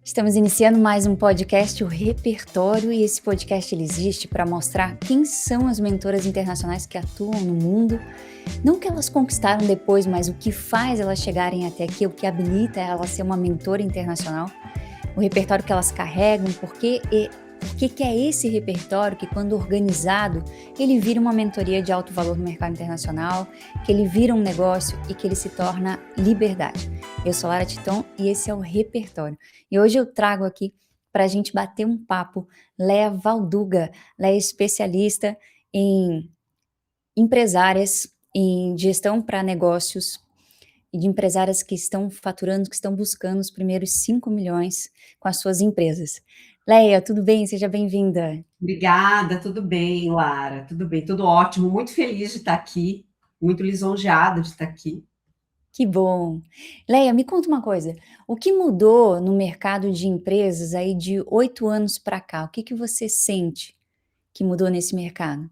Estamos iniciando mais um podcast, o Repertório, e esse podcast ele existe para mostrar quem são as mentoras internacionais que atuam no mundo. Não o que elas conquistaram depois, mas o que faz elas chegarem até aqui, o que habilita elas a ser uma mentora internacional, o repertório que elas carregam, porque que é esse repertório que, quando organizado, ele vira uma mentoria de alto valor no mercado internacional, que ele vira um negócio e que ele se torna liberdade. Eu sou Lara Titon e esse é o Repertório. E hoje eu trago aqui para a gente bater um papo Léa Valduga. Léa é especialista em empresárias, em gestão para negócios e de empresárias que estão faturando, que estão buscando os primeiros 5 milhões com as suas empresas. Léa, tudo bem? Seja bem-vinda. Obrigada, tudo bem, Lara, tudo bem, tudo ótimo, muito feliz de estar aqui, muito lisonjeada de estar aqui. Que bom. Léa, me conta uma coisa, o que mudou no mercado de empresas aí de 8 anos para cá? O que você sente que mudou nesse mercado?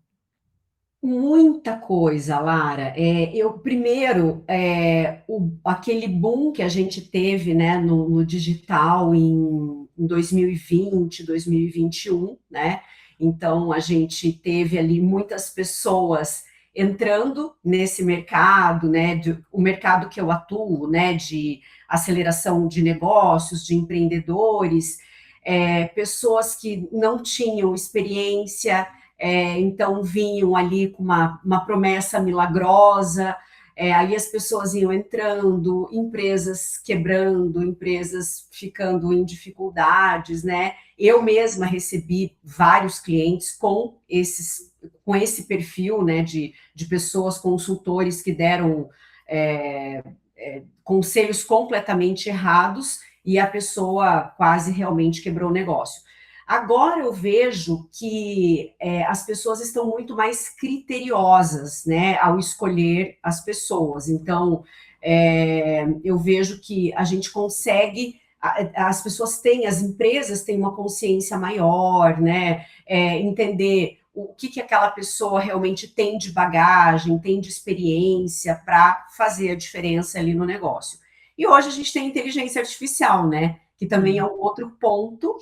Muita coisa, Lara. Eu primeiro, aquele boom que a gente teve, né, no digital em 2020, 2021, né? Então a gente teve ali muitas pessoas entrando nesse mercado, né? O mercado que eu atuo, né? De aceleração de negócios, de empreendedores, pessoas que não tinham experiência. Então vinham ali com uma promessa milagrosa, aí as pessoas iam entrando, empresas quebrando, empresas ficando em dificuldades, né? Eu mesma recebi vários clientes com esse perfil, né, de pessoas, consultores que deram conselhos completamente errados e a pessoa quase realmente quebrou o negócio. Agora eu vejo que as pessoas estão muito mais criteriosas, né, ao escolher as pessoas. Então, eu vejo que a gente consegue, as pessoas têm, as empresas têm uma consciência maior, né, entender o que aquela pessoa realmente tem de bagagem, tem de experiência para fazer a diferença ali no negócio. E hoje a gente tem inteligência artificial, né, que também é um outro ponto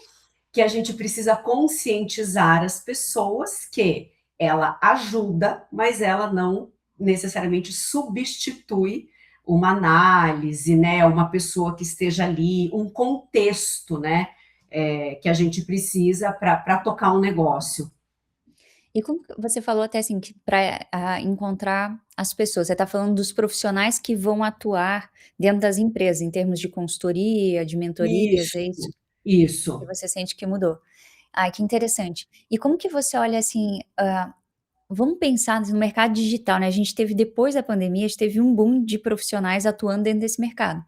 que a gente precisa conscientizar as pessoas que ela ajuda, mas ela não necessariamente substitui uma análise, né, uma pessoa que esteja ali, um contexto, né, que a gente precisa para tocar um negócio. E como que você falou até assim que para encontrar as pessoas, você está falando dos profissionais que vão atuar dentro das empresas, em termos de consultoria, de mentorias, é isso? Isso, Que isso. você sente que mudou. Ai, que interessante. E como que você olha assim, vamos pensar no mercado digital, né, a gente teve depois da pandemia, a gente teve um boom de profissionais atuando dentro desse mercado.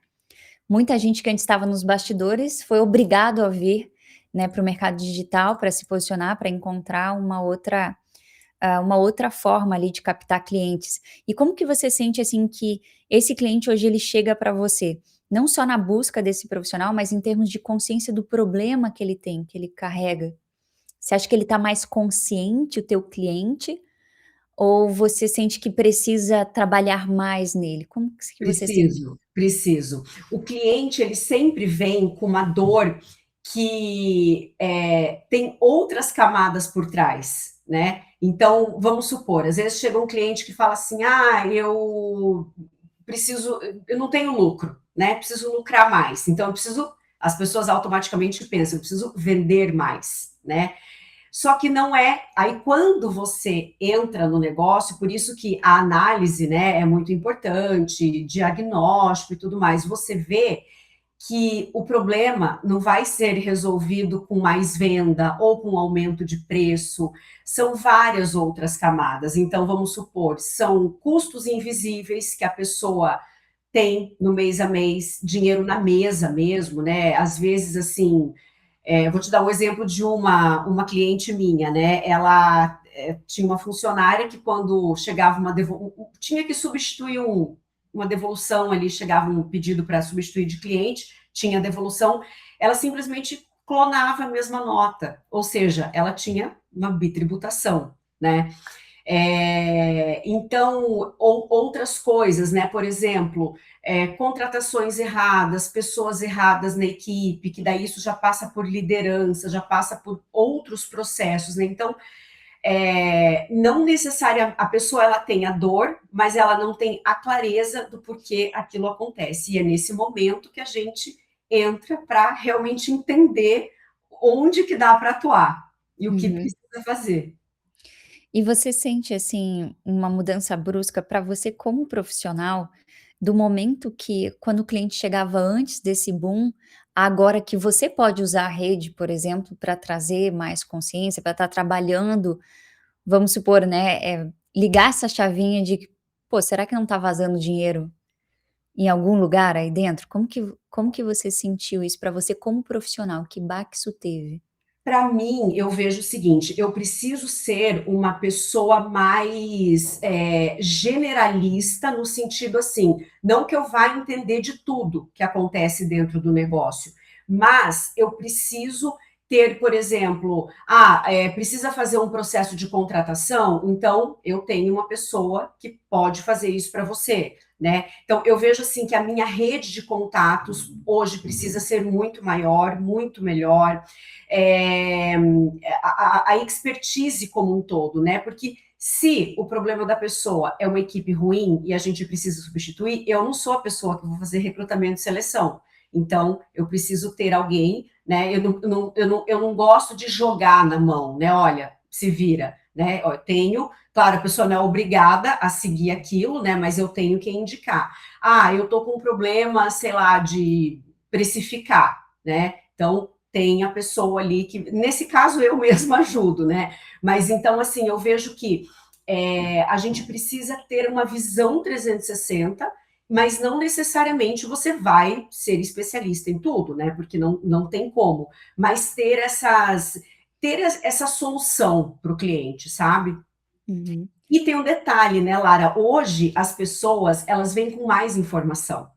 Muita gente que antes estava nos bastidores foi obrigado a vir, né, para o mercado digital para se posicionar, para encontrar uma outra forma ali de captar clientes. E como que você sente, assim, que esse cliente hoje ele chega para você, não só na busca desse profissional, mas em termos de consciência do problema que ele tem, que ele carrega? Você acha que ele está mais consciente, o teu cliente, ou você sente que precisa trabalhar mais nele? Como que você sente? Preciso, preciso. O cliente, ele sempre vem com uma dor que tem outras camadas por trás, né? Então, vamos supor, às vezes chega um cliente que fala assim, eu não tenho lucro, né? Preciso lucrar mais. Então, as pessoas automaticamente pensam, eu preciso vender mais, né? Só que não é. Aí, quando você entra no negócio, por isso que a análise, né, é muito importante, diagnóstico e tudo mais, você vê que o problema não vai ser resolvido com mais venda ou com aumento de preço, são várias outras camadas. Então, vamos supor, são custos invisíveis que a pessoa tem no mês a mês, dinheiro na mesa mesmo, né? Às vezes, assim, vou te dar um exemplo de uma cliente minha, né? Ela tinha uma funcionária que quando chegava tinha que substituir uma devolução ali, chegava um pedido para substituir de cliente, tinha devolução, ela simplesmente clonava a mesma nota, ou seja, ela tinha uma bitributação, né? Então, outras coisas, né? Por exemplo, contratações erradas, pessoas erradas na equipe, que daí isso já passa por liderança, já passa por outros processos, né? Então, não necessariamente a pessoa ela tem a dor, mas ela não tem a clareza do porquê aquilo acontece. E é nesse momento que a gente entra para realmente entender onde que dá para atuar e o que Uhum. precisa fazer. E você sente, assim, uma mudança brusca para você como profissional, do momento que quando o cliente chegava antes desse boom, agora que você pode usar a rede, por exemplo, para trazer mais consciência, para estar trabalhando, vamos supor, né, ligar essa chavinha de que: "Pô, será que não está vazando dinheiro em algum lugar aí dentro?" Como que você sentiu isso para você como profissional? Que baque isso teve? Para mim, eu vejo o seguinte: eu preciso ser uma pessoa mais generalista, no sentido assim, não que eu vá entender de tudo que acontece dentro do negócio, mas eu preciso ter, por exemplo, precisa fazer um processo de contratação, então eu tenho uma pessoa que pode fazer isso para você. Né? Então, eu vejo assim que a minha rede de contatos hoje precisa ser muito maior, muito melhor, é, a expertise como um todo, né? Porque se o problema da pessoa é uma equipe ruim e a gente precisa substituir, eu não sou a pessoa que vou fazer recrutamento e seleção. Então, eu preciso ter alguém, né? Eu não gosto de jogar na mão, né? Olha, se vira, né? Eu tenho, claro, a pessoa não é obrigada a seguir aquilo, né? Mas eu tenho que indicar. Eu tô com um problema, sei lá, de precificar, né? Então, tem a pessoa ali que, nesse caso, eu mesma ajudo, né? Mas então, assim, eu vejo que a gente precisa ter uma visão 360, mas não necessariamente você vai ser especialista em tudo, né? Porque não tem como. Mas ter essa solução para o cliente, sabe? Uhum. E tem um detalhe, né, Lara? Hoje as pessoas elas vêm com mais informação.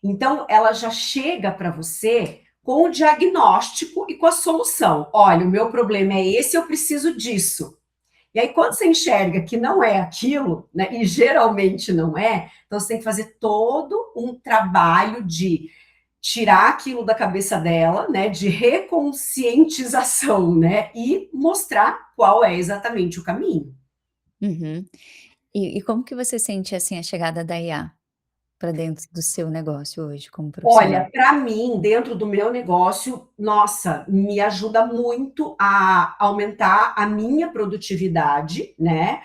Então, ela já chega para você com o diagnóstico e com a solução. Olha, o meu problema é esse, eu preciso disso. E aí, quando você enxerga que não é aquilo, né, e geralmente não é, então você tem que fazer todo um trabalho de tirar aquilo da cabeça dela, né, de reconscientização, né, e mostrar qual é exatamente o caminho. Uhum. E como que você sente, assim, a chegada da IA para dentro do seu negócio hoje como profissional? Olha, para mim, dentro do meu negócio, nossa, me ajuda muito a aumentar a minha produtividade, né?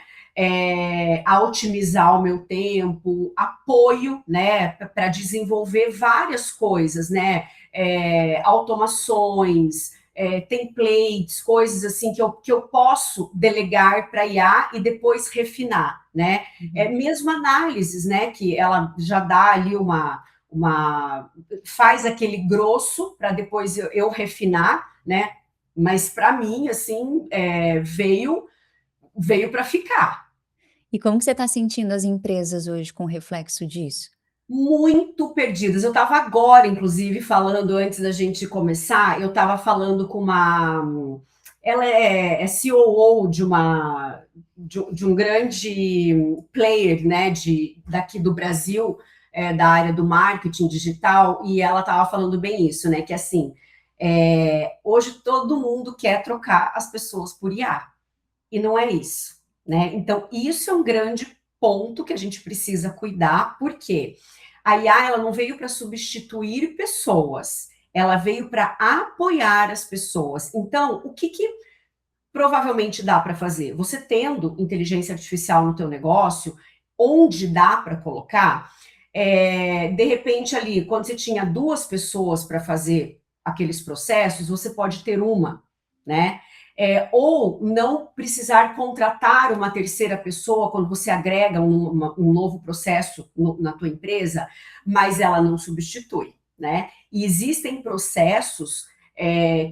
A otimizar o meu tempo, apoio, né, para desenvolver várias coisas, né? Automações, templates, coisas assim que eu posso delegar para IA e depois refinar, né? Uhum. Mesmo análises, né? Que ela já dá ali faz aquele grosso para depois eu refinar, né? Mas para mim, assim, veio para ficar. E como que você está sentindo as empresas hoje com o reflexo disso? Muito perdidas. Eu estava agora, inclusive, falando antes da gente começar, eu estava falando com uma. Ela é COO de um grande player, né, daqui do Brasil, da área do marketing digital, e ela estava falando bem isso, né, que assim, hoje todo mundo quer trocar as pessoas por IA, e não é isso, né? Então, isso é um grande ponto que a gente precisa cuidar, porque a IA ela não veio para substituir pessoas, ela veio para apoiar as pessoas. Então, o que provavelmente dá para fazer? Você tendo inteligência artificial no teu negócio, onde dá para colocar, de repente ali, quando você tinha duas pessoas para fazer aqueles processos, você pode ter uma, né? Ou não precisar contratar uma terceira pessoa quando você agrega um novo processo na tua empresa, mas ela não substitui, né? E existem processos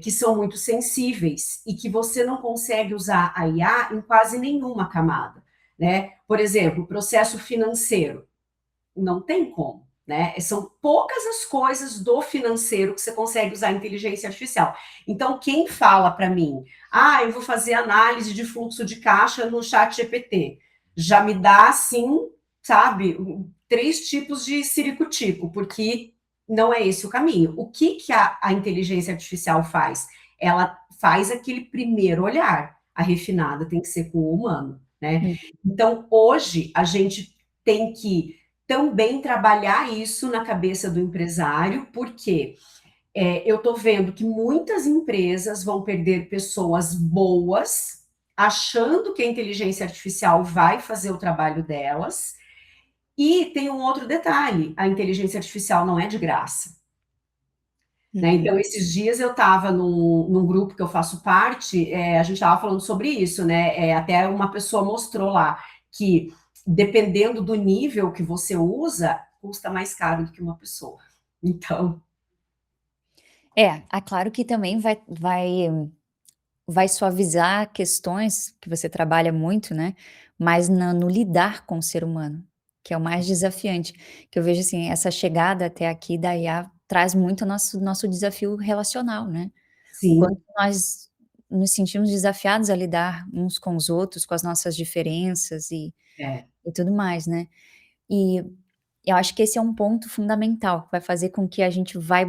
que são muito sensíveis e que você não consegue usar a IA em quase nenhuma camada, né? Por exemplo, processo financeiro, não tem como. né? São poucas as coisas do financeiro que você consegue usar a inteligência artificial. Então, quem fala para mim, eu vou fazer análise de fluxo de caixa no chat GPT, já me dá, assim, sabe, 3 tipos de ciricutico, porque não é esse o caminho. O que, que a inteligência artificial faz? Ela faz aquele primeiro olhar. A refinada tem que ser com o humano, né? Hum. Então, hoje, a gente tem que também trabalhar isso na cabeça do empresário, porque eu estou vendo que muitas empresas vão perder pessoas boas, achando que a inteligência artificial vai fazer o trabalho delas. E tem um outro detalhe: a inteligência artificial não é de graça. Né? Uhum. Então, esses dias eu estava num grupo que eu faço parte, a gente estava falando sobre isso, né? Até uma pessoa mostrou lá que, dependendo do nível que você usa, custa mais caro do que uma pessoa. Então, Claro que também vai suavizar questões que você trabalha muito, né, mas no lidar com o ser humano, que é o mais desafiante, que eu vejo, assim, essa chegada até aqui da IA traz muito o nosso desafio relacional, né. O sim, quanto nós nos sentimos desafiados a lidar uns com os outros, com as nossas diferenças é, e tudo mais, né. E eu acho que esse é um ponto fundamental, vai fazer com que a gente vai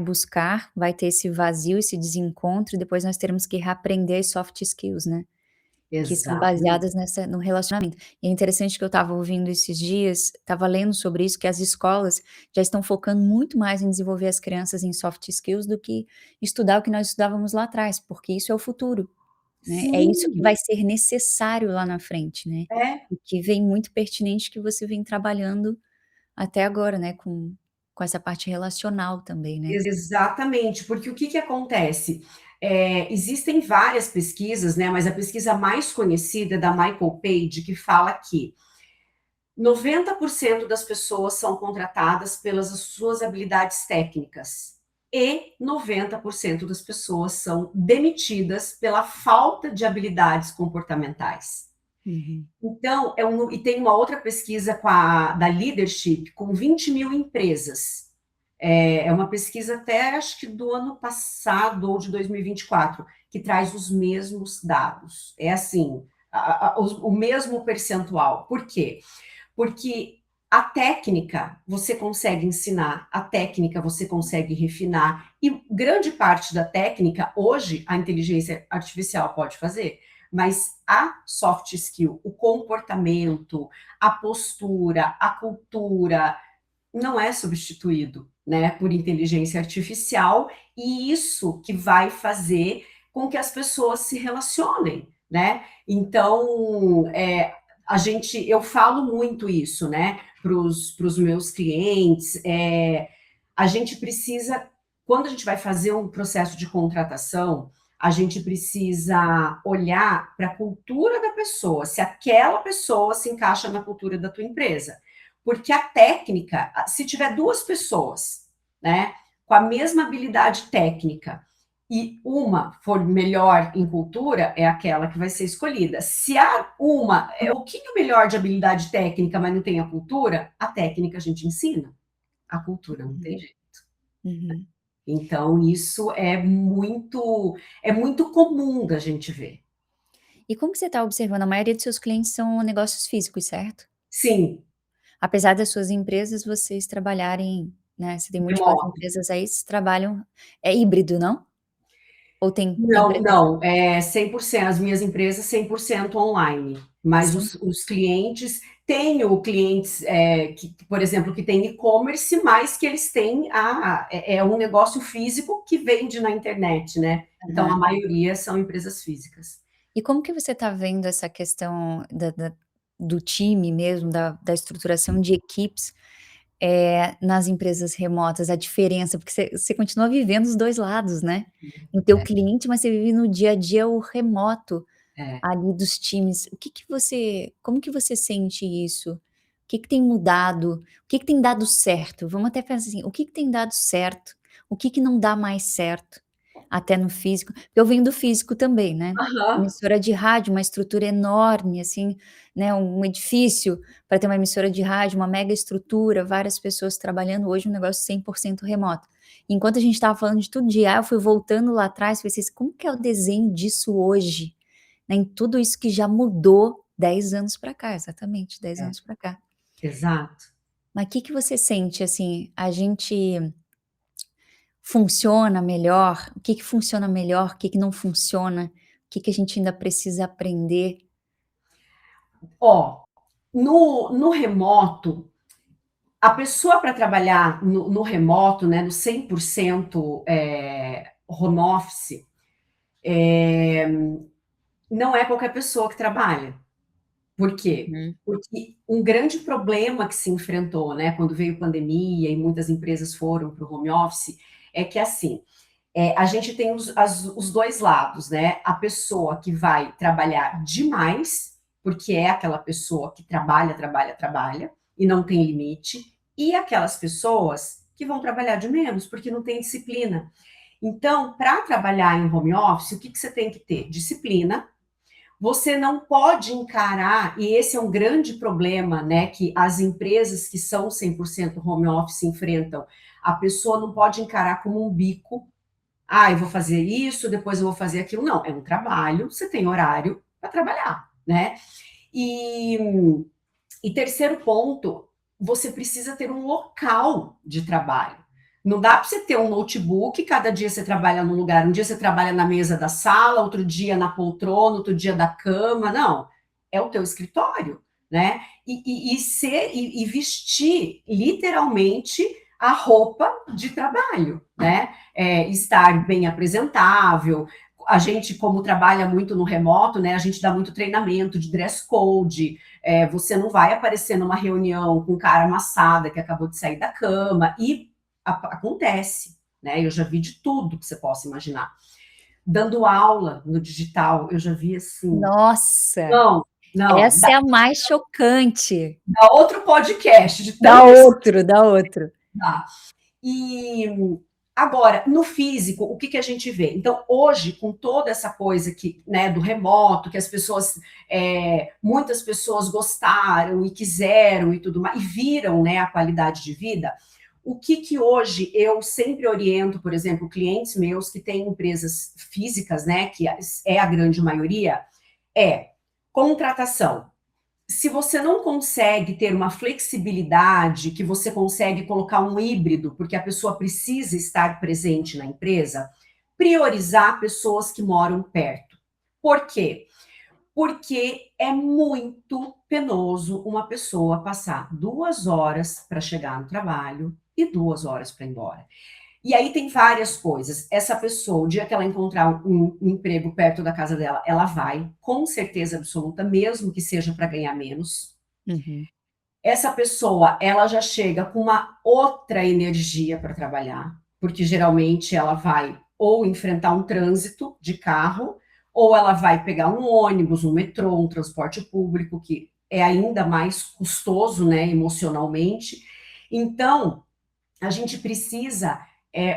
ter esse vazio, esse desencontro, e depois nós teremos que reaprender as soft skills, né, que são exatamente. baseadas no relacionamento. E é interessante que eu estava ouvindo esses dias, estava lendo sobre isso, que as escolas já estão focando muito mais em desenvolver as crianças em soft skills do que estudar o que nós estudávamos lá atrás, porque isso é o futuro, né, é isso que Sim, vai ser necessário lá na frente, né, é, e que vem muito pertinente que você vem trabalhando até agora, né, com essa parte relacional também, né. exatamente, porque o que que acontece? Existem várias pesquisas, né, mas a pesquisa mais conhecida é da Michael Page, que fala que 90% das pessoas são contratadas pelas suas habilidades técnicas e 90% das pessoas são demitidas pela falta de habilidades comportamentais. Uhum. Então, e tem uma outra pesquisa da Leadership com 20 mil empresas. É uma pesquisa até acho que do ano passado ou de 2024, que traz os mesmos dados. É assim, o mesmo percentual. Por quê? Porque a técnica você consegue ensinar, a técnica você consegue refinar, e grande parte da técnica, hoje, a inteligência artificial pode fazer, mas a soft skill, o comportamento, a postura, a cultura, não é substituído, né, por inteligência artificial, e isso que vai fazer com que as pessoas se relacionem, né? Então, eu falo muito isso, né, para os meus clientes. A gente precisa, quando a gente vai fazer um processo de contratação, a gente precisa olhar para a cultura da pessoa, se aquela pessoa se encaixa na cultura da tua empresa. Porque a técnica, se tiver duas pessoas, né, com a mesma habilidade técnica, e uma for melhor em cultura, é aquela que vai ser escolhida. Se há uma é um pouquinho melhor de habilidade técnica, mas não tem a cultura, a técnica a gente ensina, a cultura não tem jeito. Uhum. Então, isso é muito comum da gente ver. E como que você está observando, a maioria dos seus clientes são negócios físicos, certo? Sim, Apesar das suas empresas vocês trabalharem, né, você tem múltiplas remoto. empresas aí, vocês trabalham híbrido, não? Ou tem Não, presencial? não, 100%, as minhas empresas 100% online, mas Sim. os clientes, tenho clientes, que, por exemplo, que têm e-commerce, mas que eles têm um negócio físico que vende na internet, né? Então, a Aham. maioria são empresas físicas. E como que você está vendo essa questão do time mesmo, da estruturação de equipes, nas empresas remotas, a diferença, porque você continua vivendo os 2 lados, né, no teu É, cliente, mas você vive no dia a dia o remoto, é. ali dos times. Como que você sente isso? O que que tem mudado? O que que tem dado certo? Vamos até fazer assim, o que que tem dado certo? O que que não dá mais certo? até no físico. Eu venho do físico também, né. Aham. Emissora de rádio, uma estrutura enorme, assim, né, um edifício para ter uma emissora de rádio, uma mega estrutura, várias pessoas trabalhando, hoje um negócio 100% remoto. Enquanto a gente estava falando de tudo de IA, eu fui voltando lá atrás, pensei assim: "Como que é o desenho disso hoje?", né, em tudo isso que já mudou 10 anos para cá, exatamente 10 É, anos para cá. exato. Mas que você sente, assim, a gente funciona melhor? O que funciona melhor, o que não funciona? O que a gente ainda precisa aprender? Ó, no remoto, a pessoa para trabalhar no remoto, né, no 100% home office, não é qualquer pessoa que trabalha. Por quê? Uhum, Porque um grande problema que se enfrentou, né, quando veio pandemia e muitas empresas foram para o home office, é que assim, a gente tem os dois lados, né? A pessoa que vai trabalhar demais, porque é aquela pessoa que trabalha, trabalha, trabalha, e não tem limite, e aquelas pessoas que vão trabalhar de menos, porque não tem disciplina. Então, para trabalhar em home office, o que você tem que ter? Disciplina. Você não pode encarar, e esse é um grande problema, né, que as empresas que são 100% home office enfrentam. A pessoa não pode encarar como um bico. Ah, eu vou fazer isso, depois eu vou fazer aquilo. Não, é um trabalho, você tem horário para trabalhar, né? E, e terceiro ponto, você precisa ter um local de trabalho. Não dá para você ter um notebook, cada dia você trabalha num lugar, um dia você trabalha na mesa da sala, outro dia na poltrona, outro dia da cama, não. É o teu escritório, né? E vestir literalmente a roupa de trabalho, né? Estar bem apresentável. A gente, como trabalha muito no remoto, né? A gente dá muito treinamento de dress code, você não vai aparecer numa reunião com cara amassada que acabou de sair da cama, e acontece, né? Eu já vi de tudo que você possa imaginar. Dando aula no digital, eu já vi assim. Nossa, Não, não, essa é a mais chocante. dá outro podcast de Dá tanto outro, dá outro. estudar. E agora, no físico, o que, que a gente vê? Então, hoje, com toda essa coisa que, né, do remoto, que as pessoas, muitas pessoas gostaram e quiseram e tudo mais, e viram, né, a qualidade de vida, o que que hoje eu sempre oriento, por exemplo, clientes meus que têm empresas físicas, né, que é a grande maioria, é contratação. Se você não consegue ter uma flexibilidade, que você consegue colocar um híbrido, porque a pessoa precisa estar presente na empresa, priorizar pessoas que moram perto. Por quê? Porque é muito penoso uma pessoa passar 2 horas para chegar no trabalho e 2 horas para ir embora. E aí tem várias coisas. Essa pessoa, o dia que ela encontrar um emprego perto da casa dela, ela vai, com certeza absoluta, mesmo que seja para ganhar menos. Uhum, Essa pessoa, ela já chega com uma outra energia para trabalhar, porque geralmente ela vai ou enfrentar um trânsito de carro, ou ela vai pegar um ônibus, um metrô, um transporte público, que é ainda mais custoso, né, emocionalmente. Então, a gente precisa,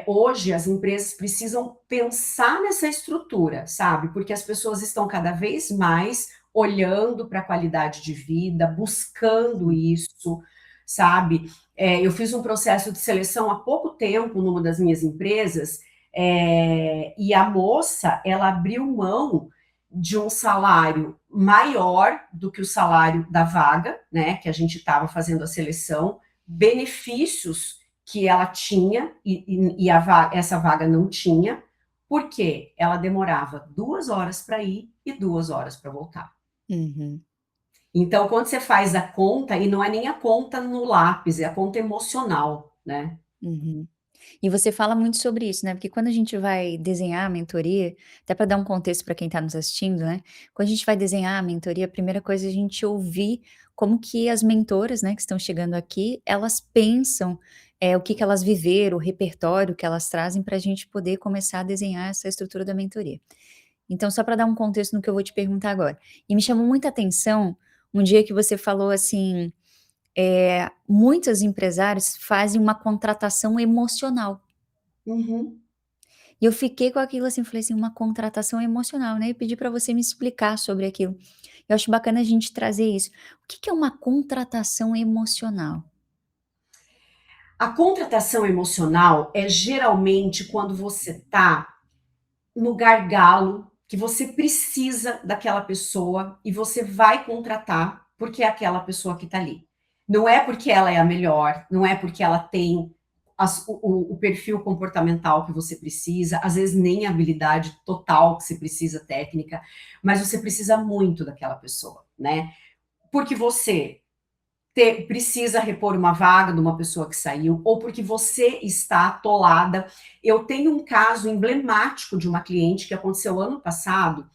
hoje as empresas precisam pensar nessa estrutura, sabe? Porque as pessoas estão cada vez mais olhando para a qualidade de vida, buscando sim. isso, sabe? Eu fiz um processo de seleção há pouco tempo numa das minhas empresas, e a moça, ela abriu mão de um salário maior do que o salário da vaga, né? Que a gente estava fazendo a seleção, benefícios que ela tinha essa vaga não tinha, porque ela demorava 2 horas para ir e 2 horas para voltar. Uhum, Então, quando você faz a conta, e não é nem a conta no lápis, é a conta emocional, né? uhum. E você fala muito sobre isso, né, porque quando a gente vai desenhar a mentoria, até para dar um contexto para quem está nos assistindo, né, quando a gente vai desenhar a mentoria, a primeira coisa é a gente ouvir como que as mentoras, né, que estão chegando aqui, elas pensam, o que que elas viveram, o repertório que elas trazem para a gente poder começar a desenhar essa estrutura da mentoria. Então só para dar um contexto no que eu vou te perguntar agora. E me chamou muita atenção um dia que você falou assim, muitos empresários fazem uma contratação emocional. Uhum. E eu fiquei com aquilo assim, falei assim, uma contratação emocional, né, e pedi para você me explicar sobre aquilo. Eu acho bacana a gente trazer isso. O que que é uma contratação emocional? A contratação emocional é geralmente quando você está no gargalo, que você precisa daquela pessoa e você vai contratar porque é aquela pessoa que está ali. Não é porque ela é a melhor, não é porque ela tem o perfil comportamental que você precisa, às vezes nem a habilidade total que você precisa, técnica, mas você precisa muito daquela pessoa, né? Porque você precisa repor uma vaga de uma pessoa que saiu, ou porque você está atolada. Eu tenho um caso emblemático de uma cliente que aconteceu ano passado.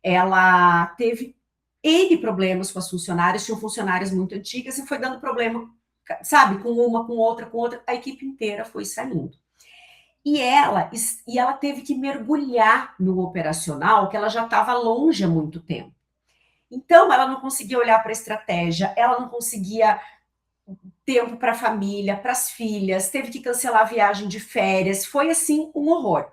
Ela teve N problemas com as funcionárias, tinham funcionárias muito antigas e foi dando problema, sabe, com uma, com outra, a equipe inteira foi saindo. E ela teve que mergulhar no operacional, que ela já estava longe há muito tempo. Então, ela não conseguia olhar para a estratégia, ela não conseguia tempo para a família, para as filhas, teve que cancelar a viagem de férias, foi assim um horror.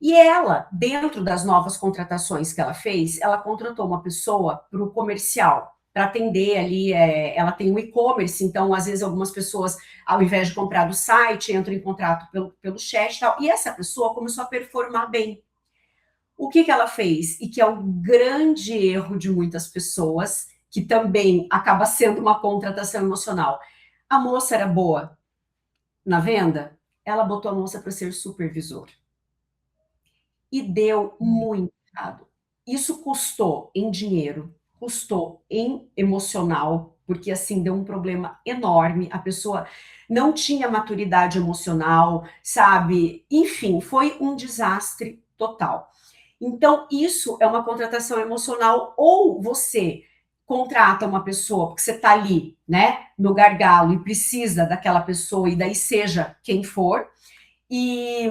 E ela, dentro das novas contratações que ela fez, ela contratou uma pessoa para o comercial, para atender ali, ela tem um e-commerce, então às vezes algumas pessoas, ao invés de comprar do site, entram em contrato pelo chat e tal, e essa pessoa começou a performar bem. O que ela fez? E que é o grande erro de muitas pessoas, que também acaba sendo uma contratação emocional. A moça era boa na venda, ela botou a moça para ser supervisor. E deu Hum. muito errado. Isso custou em dinheiro, custou em emocional, porque assim deu um problema enorme. A pessoa não tinha maturidade emocional, sabe? Enfim, foi um desastre total. Então, isso é uma contratação emocional, ou você contrata uma pessoa porque você está ali, né, no gargalo e precisa daquela pessoa, e daí seja quem for, e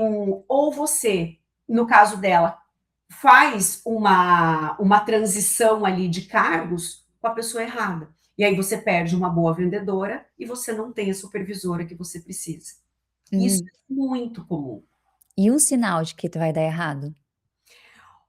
ou você, no caso dela, faz uma transição ali de cargos com a pessoa errada. E aí você perde uma boa vendedora e você não tem a supervisora que você precisa. Isso Hum. é muito comum. E um sinal de que vai dar errado?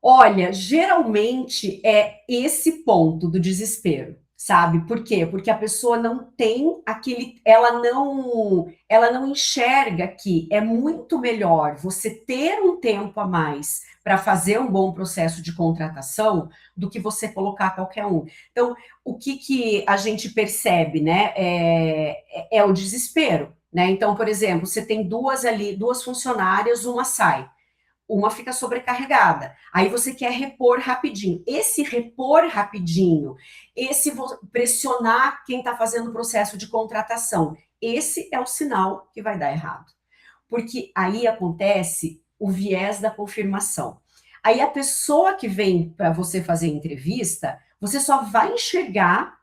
Olha, geralmente é esse ponto do desespero, sabe? Por quê? Porque a pessoa não tem aquele, ela não enxerga que é muito melhor você ter um tempo a mais para fazer um bom processo de contratação do que você colocar qualquer um. Então, o que a gente percebe, né? É o desespero, né? Então, por exemplo, você tem duas ali, duas funcionárias, uma sai, uma fica sobrecarregada. Aí você quer repor rapidinho. Esse repor rapidinho, esse pressionar quem está fazendo o processo de contratação, esse é o sinal que vai dar errado. Porque aí acontece o viés da confirmação. Aí a pessoa que vem para você fazer entrevista, você só vai enxergar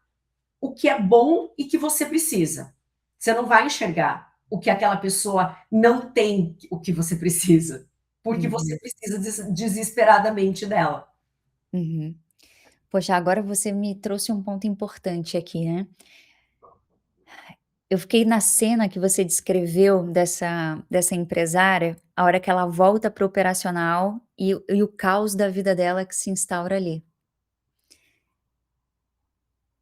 o que é bom e que você precisa. Você não vai enxergar o que aquela pessoa não tem, o que você precisa, porque você Uhum, precisa desesperadamente dela. uhum. Poxa, agora você me trouxe um ponto importante aqui, né. Eu fiquei na cena que você descreveu dessa empresária, a hora que ela volta para o operacional e o caos da vida dela que se instaura ali.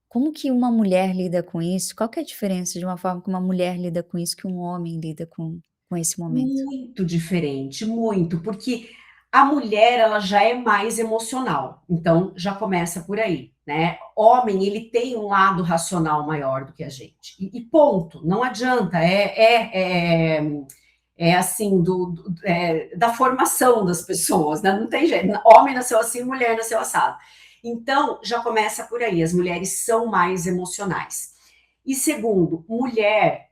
Como que uma mulher lida com isso? Qual que é a diferença de uma forma que uma mulher lida com isso, que um homem lida com esse momento? Muito diferente, muito, porque a mulher ela já é mais emocional, então já começa por aí, né? Homem ele tem um lado racional maior do que a gente e ponto, não adianta, é assim da formação das pessoas, né? Não tem jeito, homem nasceu assim, mulher nasceu assado. Então já começa por aí, as mulheres são mais emocionais. E segundo, mulher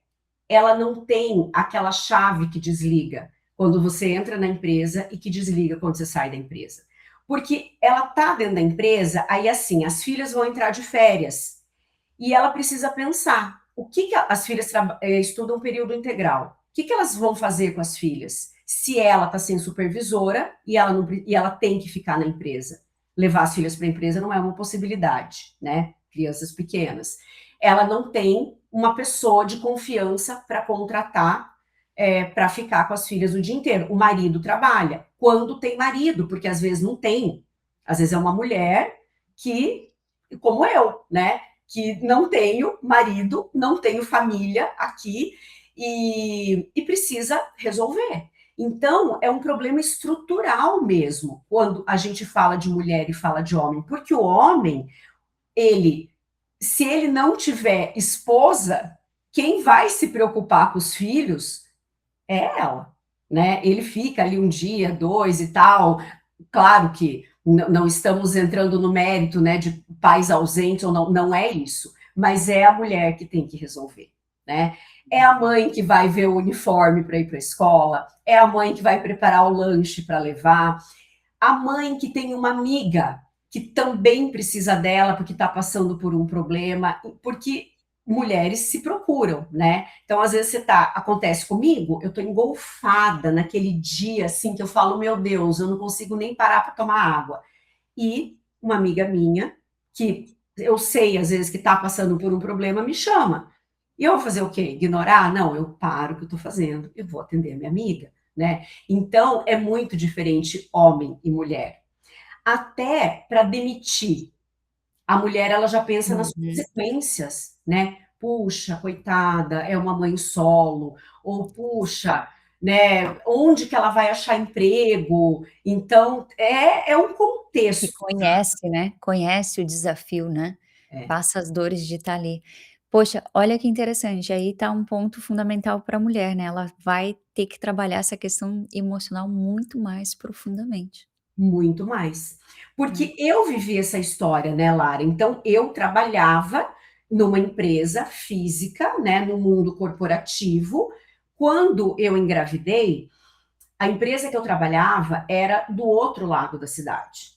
ela não tem aquela chave que desliga quando você entra na empresa e que desliga quando você sai da empresa. Porque ela tá dentro da empresa, aí assim, as filhas vão entrar de férias e ela precisa pensar o que as filhas estudam período integral. O que elas vão fazer com as filhas? Se ela está sendo supervisora e ela tem que ficar na empresa. Levar as filhas para a empresa não é uma possibilidade, né? Crianças pequenas. Ela não tem uma pessoa de confiança para contratar para ficar com as filhas o dia inteiro. O marido trabalha, quando tem marido, porque às vezes não tem. Às vezes é uma mulher que, como eu, né? Que não tenho marido, não tenho família aqui e precisa resolver. Então, é um problema estrutural mesmo, quando a gente fala de mulher e fala de homem, porque o homem, ele, se ele não tiver esposa, quem vai se preocupar com os filhos é ela, né? Ele fica ali um dia, dois e tal. Claro que não estamos entrando no mérito, né, de pais ausentes ou não, não é isso. Mas é a mulher que tem que resolver, né? É a mãe que vai ver o uniforme para ir para a escola, é a mãe que vai preparar o lanche para levar, a mãe que tem uma amiga que também precisa dela porque está passando por um problema, porque mulheres se procuram, né? Então, às vezes acontece comigo, eu tô engolfada naquele dia assim que eu falo, meu Deus, eu não consigo nem parar para tomar água. E uma amiga minha, que eu sei às vezes que está passando por um problema, me chama. E eu vou fazer o quê? Ignorar? Não, eu paro o que eu estou fazendo e vou atender a minha amiga, né? Então, é muito diferente homem e mulher. Até para demitir, a mulher ela já pensa nas Uhum. consequências, né? Puxa, coitada, é uma mãe solo, ou puxa, né? Onde que ela vai achar emprego? Então, é um Que contexto. conhece, né, conhece o desafio, né, É, passa as dores de estar ali. Poxa, olha que interessante, aí tá um ponto fundamental para a mulher, né, ela vai ter que trabalhar essa questão emocional muito mais profundamente, muito mais. né. Porque eu vivi essa história, né, Lara? Então, eu trabalhava numa empresa física, né, no mundo corporativo. Quando eu engravidei, a empresa que eu trabalhava era do outro lado da cidade.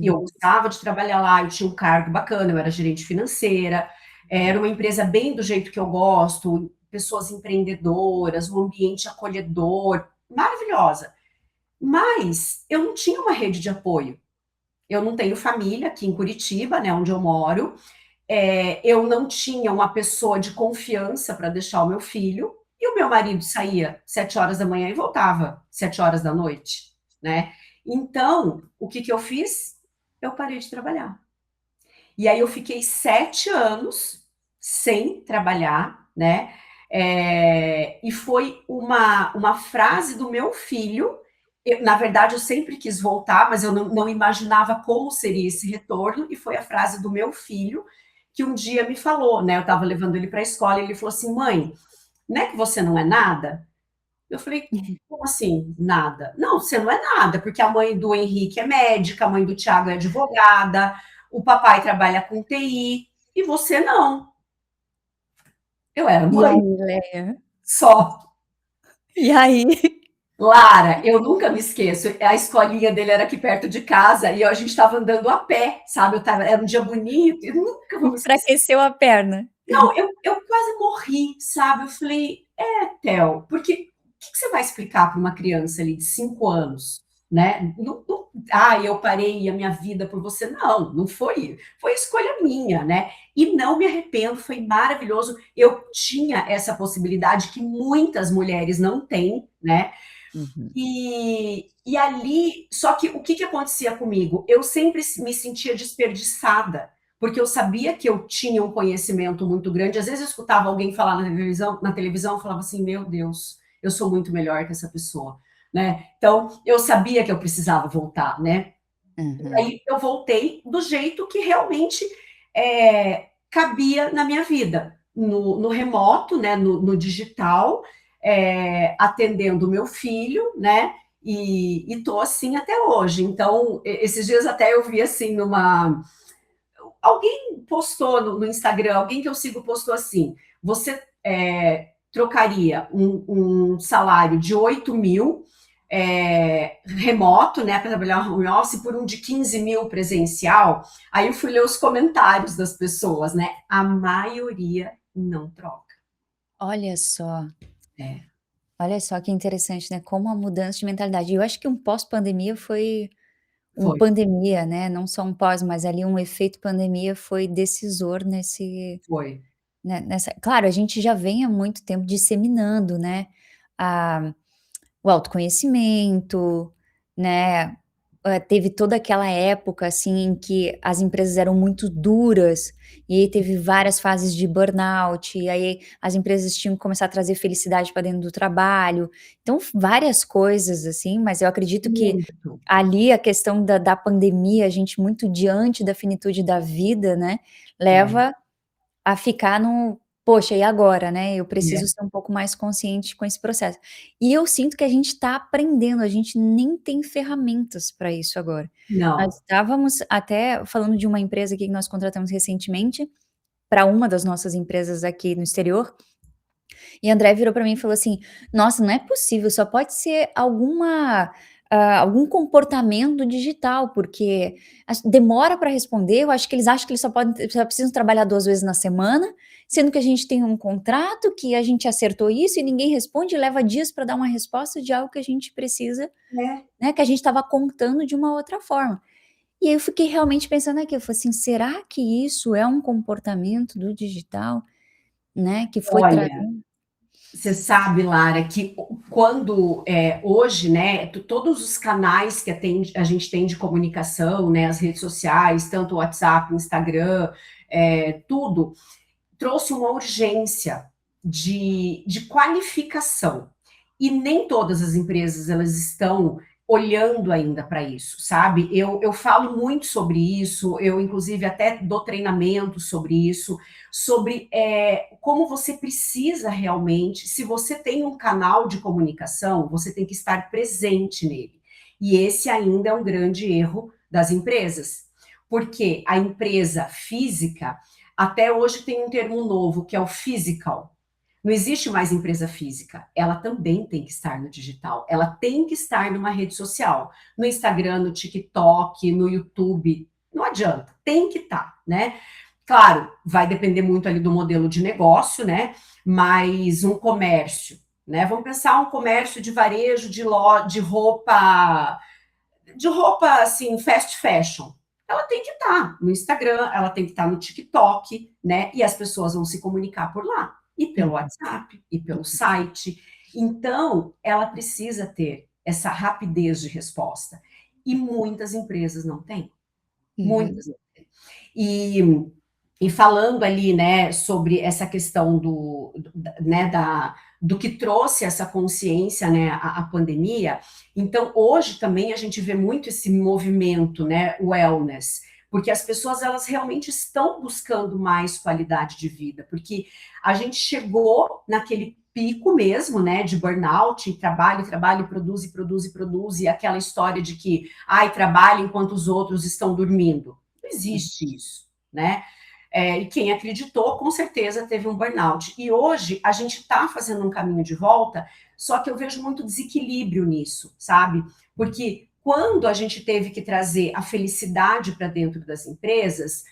E eu Uhum. gostava de trabalhar lá, eu tinha um cargo bacana, eu era gerente financeira, era uma empresa bem do jeito que eu gosto, pessoas empreendedoras, um ambiente acolhedor, maravilhosa. Mas eu não tinha uma rede de apoio. Eu não tenho família aqui em Curitiba, né, onde eu moro. Eu não tinha uma pessoa de confiança para deixar o meu filho. E o meu marido saía 7 horas da manhã e voltava 7 horas da noite, né? Então, o que que eu fiz? Eu parei de trabalhar. E aí eu fiquei 7 anos sem trabalhar, né? E foi uma frase do meu filho. Na verdade, eu sempre quis voltar, mas eu não imaginava como seria esse retorno. E foi a frase do meu filho que um dia me falou, né? Eu estava levando ele para a escola e ele falou assim: mãe, não é que você não é nada? Eu falei, como assim, nada? Não, você não é nada, porque a mãe do Henrique é médica, a mãe do Thiago é advogada, o papai trabalha com TI, e você não. Eu era E mãe aí, Leia? só. E aí? Lara, eu nunca me esqueço, a escolinha dele era aqui perto de casa, e a gente estava andando a pé, sabe? Era um dia bonito, eu nunca vou me esquecer. Enfraqueceu a perna. Não, eu quase morri, sabe? Eu falei, Theo, porque o que você vai explicar para uma criança ali de 5 anos, né? Eu parei a minha vida por você. Não, não foi. Foi escolha minha, né? E não me arrependo, foi maravilhoso. Eu tinha essa possibilidade que muitas mulheres não têm, né? Uhum. E ali, só que o que, que acontecia comigo? Eu sempre me sentia desperdiçada, porque eu sabia que eu tinha um conhecimento muito grande. Às vezes eu escutava alguém falar na televisão, eu falava assim, meu Deus, eu sou muito melhor que essa pessoa, né? Então, eu sabia que eu precisava voltar, né? Uhum. Aí eu voltei do jeito que realmente cabia na minha vida, no remoto, né, no digital, atendendo o meu filho, né, e tô assim até hoje. Então, esses dias até eu vi assim alguém postou no Instagram, alguém que eu sigo postou assim, você trocaria um salário de 8 mil remoto, né, para trabalhar home office, por um de 15 mil presencial. Aí eu fui ler os comentários das pessoas, né? A maioria não troca. Olha só. É, Olha só que interessante, né, como a mudança de mentalidade. Eu acho que um pós-pandemia foi um foi, pandemia, né, não só um pós, mas ali um efeito pandemia foi decisor foi. nessa claro, a gente já vem há muito tempo disseminando, né, a o autoconhecimento, né, teve toda aquela época, assim, em que as empresas eram muito duras, e aí teve várias fases de burnout, e aí as empresas tinham que começar a trazer felicidade para dentro do trabalho. Então várias coisas, assim, mas eu acredito que Muito. ali a questão da pandemia, a gente muito diante da finitude da vida, né, É, leva a ficar no: "Poxa, e agora, né, eu preciso é. ser um pouco mais consciente com esse processo". E eu sinto que a gente está aprendendo, a gente nem tem ferramentas para isso agora. Nós Não. estávamos até falando de uma empresa aqui que nós contratamos recentemente, para uma das nossas empresas aqui no exterior, e a André virou para mim e falou assim: "Nossa, não é possível, só pode ser algum comportamento digital, porque demora para responder, eu acho que eles acham que eles só precisam trabalhar 2 vezes na semana, sendo que a gente tem um contrato, que a gente acertou isso e ninguém responde, e leva dias para dar uma resposta de algo que a gente precisa, É. né, que a gente estava contando de uma outra forma". E aí eu fiquei realmente pensando aqui, eu falei assim: "Será que isso é um comportamento do digital, né, que foi Olha, trazido?" você sabe, Lara, que quando, hoje, né, todos os canais que a gente tem de comunicação, né, as redes sociais, tanto o WhatsApp, Instagram, tudo, trouxe uma urgência de qualificação. E nem todas as empresas elas estão olhando ainda para isso, sabe? Eu falo muito sobre isso, eu inclusive até dou treinamento sobre isso, sobre como você precisa realmente, se você tem um canal de comunicação, você tem que estar presente nele. E esse ainda é um grande erro das empresas, porque a empresa física, até hoje tem um termo novo, que é o physical. Não existe mais empresa física. Ela também tem que estar no digital. Ela tem que estar numa rede social. No Instagram, no TikTok, no YouTube. Não adianta. Tem que estar, né? Claro, vai depender muito ali do modelo de negócio, né? Mas um comércio, né? Vamos pensar um comércio de varejo de roupa assim, fast fashion. Ela tem que estar no Instagram, ela tem que estar no TikTok, né? E as pessoas vão se comunicar por lá, e pelo Uhum, WhatsApp, e pelo site. Então, ela precisa ter essa rapidez de resposta. E muitas empresas não têm. uhum. Muitas não têm. E falando ali, né, sobre essa questão do que trouxe essa consciência, né, a pandemia, então hoje também a gente vê muito esse movimento, né, wellness, porque as pessoas elas realmente estão buscando mais qualidade de vida, porque a gente chegou naquele pico mesmo, né, de burnout, trabalho, trabalho, produz, produz, produz, e aquela história de que, ai, trabalha enquanto os outros estão dormindo. Não existe isso, né? E quem acreditou, com certeza, teve um burnout. E hoje a gente está fazendo um caminho de volta, só que eu vejo muito desequilíbrio nisso, sabe? Porque quando a gente teve que trazer a felicidade para dentro das empresas,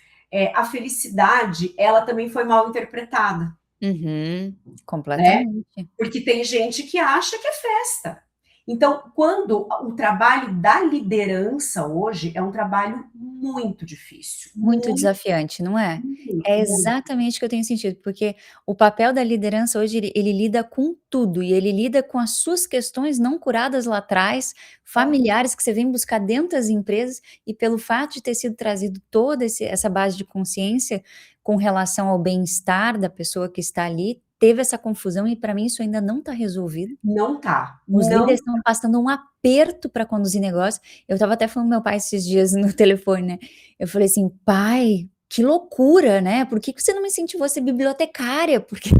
a felicidade ela também foi mal interpretada, Uhum, né? completamente. Porque tem gente que acha que é festa. Então, quando o trabalho da liderança hoje é um trabalho muito difícil, Muito muito, desafiante, não é? muito, É muito. exatamente o que eu tenho sentido, porque o papel da liderança hoje ele lida com tudo, e ele lida com as suas questões não curadas lá atrás, familiares que você vem buscar dentro das empresas, e pelo fato de ter sido trazido toda essa base de consciência com relação ao bem-estar da pessoa que está ali, teve essa confusão e para mim isso ainda não está resolvido. Não tá, Os não. líderes estão passando um aperto para conduzir negócio. Eu estava até falando com meu pai esses dias no telefone, né, eu falei assim: "Pai, que loucura, né, por que que você não me incentivou a ser bibliotecária?" Porque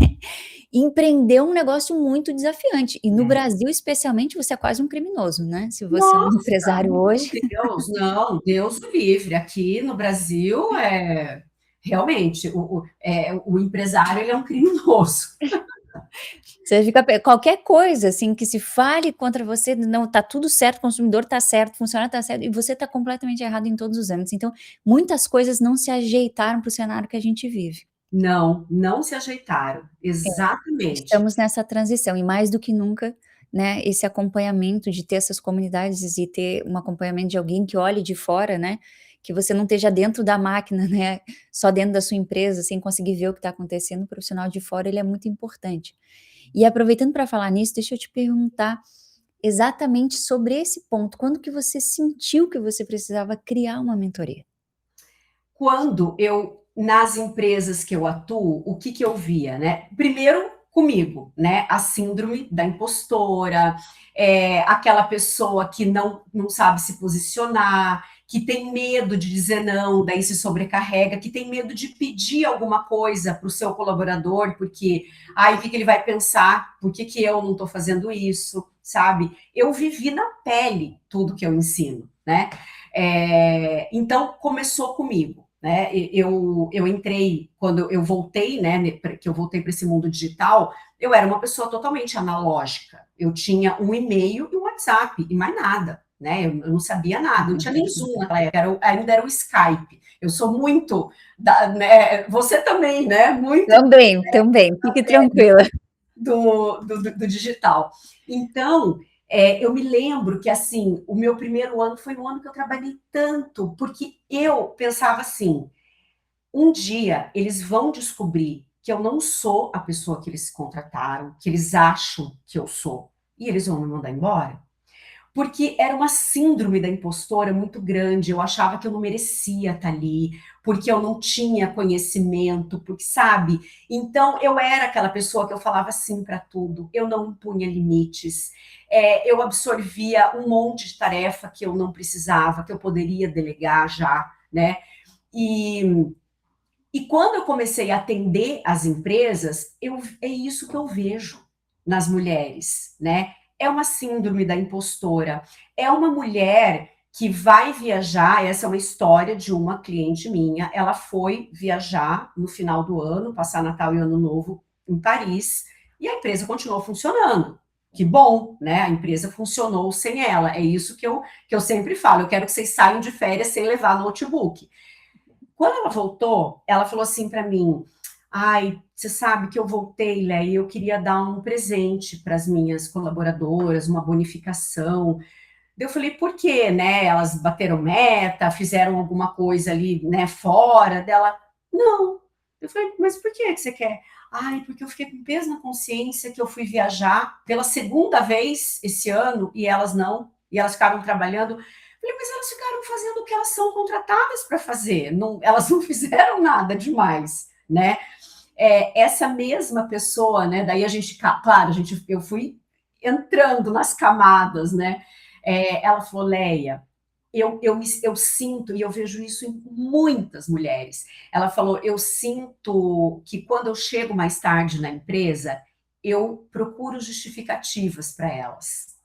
empreender é um negócio muito desafiante, e no É. Brasil especialmente você é quase um criminoso, né, se você é um Nossa, empresário meu hoje. Deus, não, Deus o livre. Aqui no Brasil, realmente, o empresário ele é um criminoso. Você fica qualquer coisa, assim, que se fale contra você, não, tá tudo certo, o consumidor tá certo, o funcionário tá certo, e você tá completamente errado em todos os âmbitos. Então, muitas coisas não se ajeitaram para o cenário que a gente vive. Não, não se ajeitaram. É, Exatamente. estamos nessa transição e mais do que nunca, né, esse acompanhamento de ter essas comunidades e ter um acompanhamento de alguém que olhe de fora, né, que você não esteja dentro da máquina, né, só dentro da sua empresa, sem conseguir ver o que está acontecendo, o profissional de fora ele é muito importante. E aproveitando para falar nisso, deixa eu te perguntar exatamente sobre esse ponto. Quando que você sentiu que você precisava criar uma mentoria? Quando eu nas empresas que eu atuo, o que que eu via, né? Primeiro comigo, né? A síndrome da impostora, aquela pessoa que não sabe se posicionar, que tem medo de dizer não, daí se sobrecarrega, que tem medo de pedir alguma coisa para o seu colaborador, porque, ai, o que que ele vai pensar? Por que que eu não estou fazendo isso? Sabe? Eu vivi na pele tudo que eu ensino, né? Então começou comigo, né? Eu entrei quando eu voltei, né? Que eu voltei para esse mundo digital, eu era uma pessoa totalmente analógica. Eu tinha um e-mail e um WhatsApp e mais nada, né? Eu não sabia nada, não tinha nem Zoom naquela época, ainda era o Skype. Eu sou muito né? Você também, né? Muito Também, fique tranquila. do digital. Então, eu me lembro que, assim, o meu primeiro ano foi um ano que eu trabalhei tanto, porque eu pensava assim, um dia eles vão descobrir que eu não sou a pessoa que eles contrataram, que eles acham que eu sou, e eles vão me mandar embora. Porque era uma síndrome da impostora muito grande, eu achava que eu não merecia estar ali, porque eu não tinha conhecimento, porque, sabe? Então, eu era aquela pessoa que eu falava sim para tudo, eu não impunha limites, eu absorvia um monte de tarefa que eu não precisava, que eu poderia delegar já, né? E, e quando eu comecei a atender as empresas, é isso que eu vejo nas mulheres, né? É uma síndrome da impostora. É uma mulher que vai viajar. Essa é uma história de uma cliente minha. Ela foi viajar no final do ano, passar Natal e Ano Novo em Paris, e a empresa continuou funcionando. Que bom, né? A empresa funcionou sem ela. É isso que eu sempre falo. Eu quero que vocês saiam de férias sem levar notebook. Quando ela voltou, ela falou assim para mim: ai, você sabe que eu voltei, Lé, e eu queria dar um presente para as minhas colaboradoras, uma bonificação. Eu falei, por quê, né? Elas bateram meta, fizeram alguma coisa ali, né, fora dela. Não. Eu falei, mas por que você quer? Ai, porque eu fiquei com peso na consciência que eu fui viajar pela segunda vez esse ano e elas não, e elas ficaram trabalhando. Eu falei, mas elas ficaram fazendo o que elas são contratadas para fazer, não, elas não fizeram nada demais, né? Essa mesma pessoa, né? Daí a gente, claro, eu fui entrando nas camadas, né? Ela falou, Leia, eu sinto, e eu vejo isso em muitas mulheres. Ela falou, eu sinto que quando eu chego mais tarde na empresa, eu procuro justificativas para elas.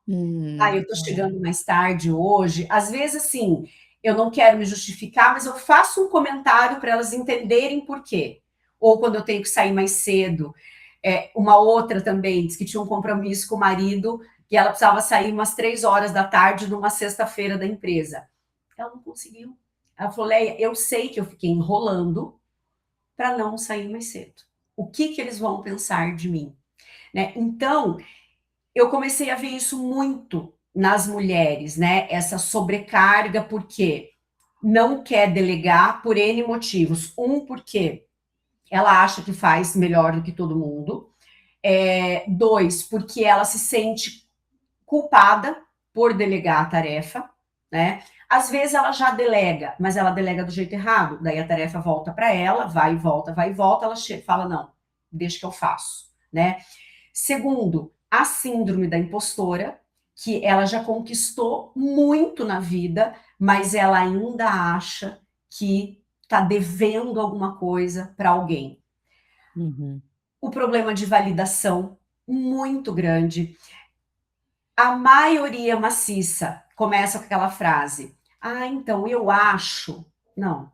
Eu estou chegando mais tarde hoje. Às vezes, assim, eu não quero me justificar, mas eu faço um comentário para elas entenderem por quê. Ou quando eu tenho que sair mais cedo. Uma outra também disse que tinha um compromisso com o marido, que ela precisava sair umas 3 horas da tarde numa sexta-feira da empresa. Ela não conseguiu. Ela falou, Leia, eu sei que eu fiquei enrolando para não sair mais cedo. O que que eles vão pensar de mim? Né? Então, eu comecei a ver isso muito nas mulheres, né? Essa sobrecarga, porque não quer delegar por N motivos. Porque ela acha que faz melhor do que todo mundo. Dois, porque ela se sente culpada por delegar a tarefa, né? Às vezes ela já delega, mas ela delega do jeito errado. Daí a tarefa volta para ela, vai e volta, ela fala, não, deixa que eu faço, né? Segundo, a síndrome da impostora, que ela já conquistou muito na vida, mas ela ainda acha que está devendo alguma coisa para alguém. Uhum. O problema de validação, muito grande. A maioria maciça começa com aquela frase: ah, então eu acho. Não,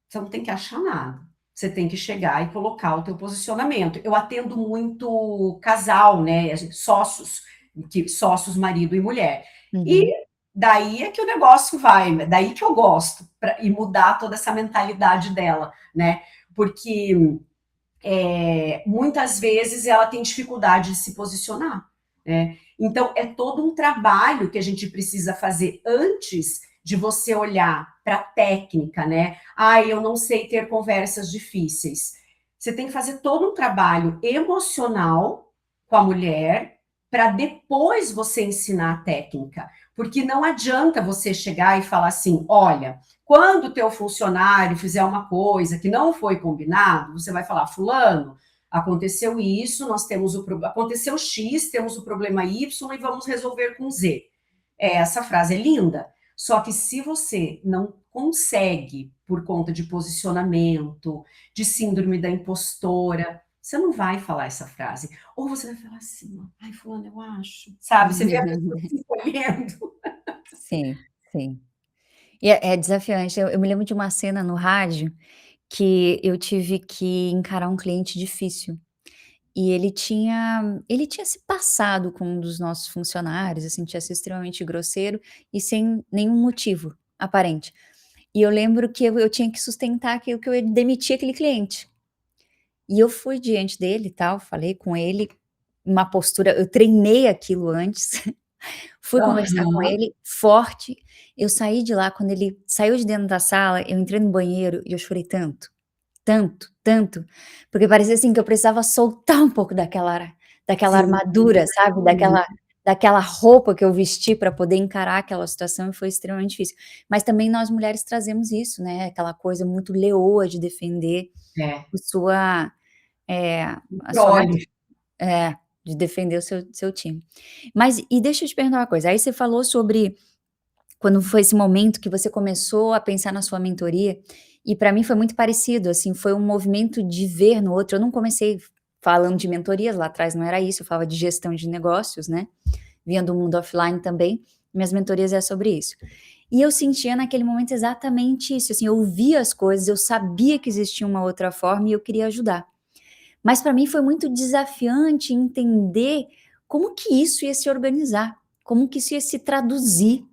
você não tem que achar nada. Você tem que chegar e colocar o teu posicionamento. Eu atendo muito casal, né? Sócios, sócios marido e mulher. E Uhum. daí é que o negócio vai, né? Daí que eu gosto, e mudar toda essa mentalidade dela, né? Porque muitas vezes ela tem dificuldade de se posicionar, né? Então, é todo um trabalho que a gente precisa fazer antes de você olhar para a técnica, né? Eu não sei ter conversas difíceis. Você tem que fazer todo um trabalho emocional com a mulher para depois você ensinar a técnica. Porque não adianta você chegar e falar assim, olha, quando o teu funcionário fizer uma coisa que não foi combinado, você vai falar, fulano, aconteceu isso, nós temos aconteceu X, temos o problema Y e vamos resolver com Z. Essa frase é linda, só que se você não consegue, por conta de posicionamento, de síndrome da impostora, você não vai falar essa frase. Ou você vai falar assim, ai, fulano, eu acho. Sabe, você vê a pessoa se encolhendo. Sim, sim. E é desafiante. Eu me lembro de uma cena no rádio que eu tive que encarar um cliente difícil. E ele tinha se passado com um dos nossos funcionários, assim, tinha sido extremamente grosseiro e sem nenhum motivo aparente. E eu lembro que eu tinha que sustentar aquilo, que eu ia demitir aquele cliente. E eu fui diante dele e tal, falei com ele, uma postura, eu treinei aquilo antes, fui conversar com Aham. ele forte. Eu saí de lá, quando ele saiu de dentro da sala, eu entrei no banheiro e eu chorei tanto, tanto, tanto, porque parecia, assim, que eu precisava soltar um pouco daquela Sim. armadura, sabe, daquela roupa que eu vesti para poder encarar aquela situação, e foi extremamente difícil. Mas também nós mulheres trazemos isso, né, aquela coisa muito leoa de defender É. o sua, eh, a sua Prole. é, de defender o seu time. Mas e deixa eu te perguntar uma coisa, aí você falou sobre quando foi esse momento que você começou a pensar na sua mentoria, e para mim foi muito parecido, assim, foi um movimento de ver no outro. Eu não comecei falando de mentorias, lá atrás não era isso, eu falava de gestão de negócios, né, vinha do mundo offline também, minhas mentorias é sobre isso. E eu sentia naquele momento exatamente isso, assim, eu via as coisas, eu sabia que existia uma outra forma e eu queria ajudar. Mas para mim foi muito desafiante entender como que isso ia se organizar, como que isso ia se traduzir,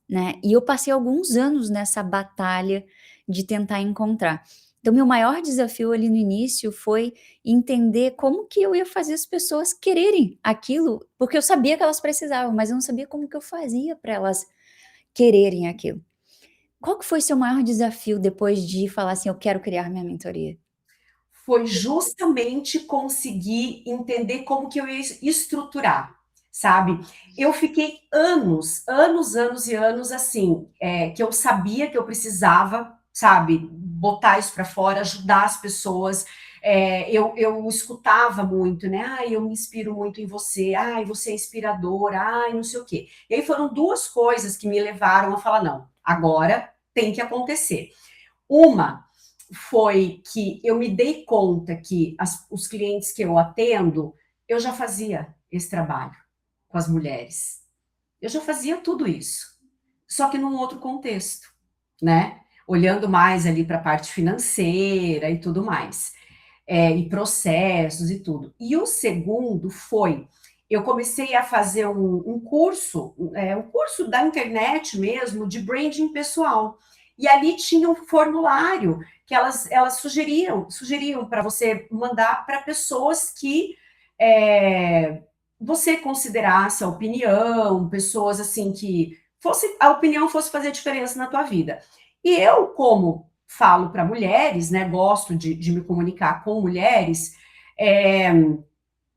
né. E eu passei alguns anos nessa batalha de tentar encontrar. Então meu maior desafio ali no início foi entender como que eu ia fazer as pessoas quererem aquilo, porque eu sabia que elas precisavam, mas eu não sabia como que eu fazia para elas quererem aquilo. Qual que foi seu maior desafio depois de falar assim: "Eu quero criar minha mentoria"? Foi justamente conseguir entender como que eu ia estruturar, sabe. Eu fiquei anos, anos, anos e anos, assim, que eu sabia que eu precisava, sabe, botar isso para fora, ajudar as pessoas. Eu escutava muito, né: "Ai, eu me inspiro muito em você. Ai, você é inspiradora. Ai, não sei o quê". E aí foram 2 coisas que me levaram a falar: "Não, agora tem que acontecer". Uma foi que eu me dei conta que os clientes que eu atendo, eu já fazia esse trabalho com as mulheres. Eu já fazia tudo isso, só que num outro contexto, né? Olhando mais ali para a parte financeira e tudo mais, e processos e tudo. E o segundo foi, eu comecei a fazer um curso, um curso da internet mesmo, de branding pessoal. E ali tinha um formulário que elas sugeriam para você mandar para pessoas que você considerasse a opinião, pessoas assim que a opinião fosse fazer diferença na tua vida. E eu, como falo para mulheres, né, gosto de me comunicar com mulheres, é,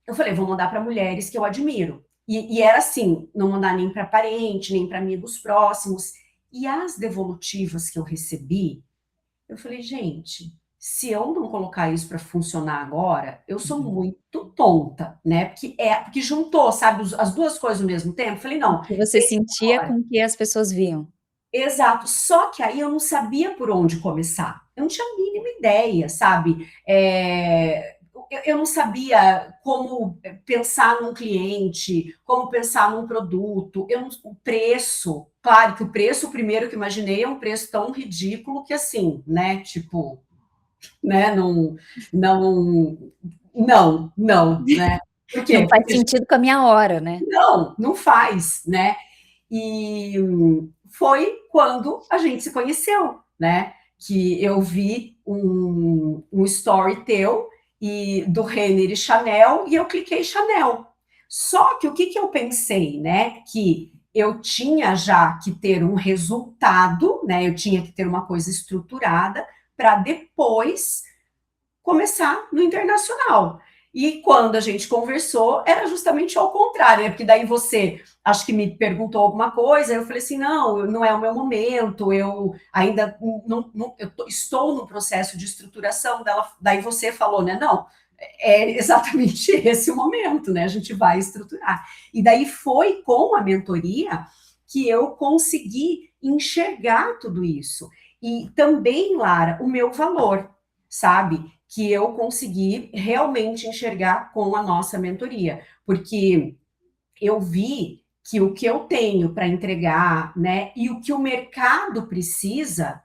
eu falei, vou mandar para mulheres que eu admiro. E era assim, não mandar nem para parente, nem para amigos próximos. E as devolutivas que eu recebi, eu falei, gente, se eu não colocar isso para funcionar agora, eu sou Uhum. muito tonta, né? Porque juntou, sabe, as duas coisas ao mesmo tempo. Eu falei, O não, que você tem sentia hora. com o que as pessoas viam. Exato. Só que aí eu não sabia por onde começar. Eu não tinha a mínima ideia, sabe? Eu não sabia como pensar num cliente, como pensar num produto, o preço. Claro que o preço, o primeiro que imaginei, é um preço tão ridículo que assim, né? Tipo, né? Não, não, né? Por Não quê? faz Porque sentido com a minha hora, né. não faz, né? E foi quando a gente se conheceu, né? Que eu vi um story teu e do Renner e Chanel e eu cliquei Chanel. Só que o que eu pensei, né? Que eu tinha já que ter um resultado, né? Eu tinha que ter uma coisa estruturada para depois começar no internacional. E quando a gente conversou, era justamente ao contrário, né? Porque daí você, acho que me perguntou alguma coisa, eu falei assim, não, não é o meu momento, eu ainda estou no processo de estruturação dela. Daí você falou, né? Não, é exatamente esse o momento, né? A gente vai estruturar. E daí foi com a mentoria que eu consegui enxergar tudo isso. E também, Lara, o meu valor, sabe? Que eu consegui realmente enxergar com a nossa mentoria, porque eu vi que o que eu tenho para entregar, né, e o que o mercado precisa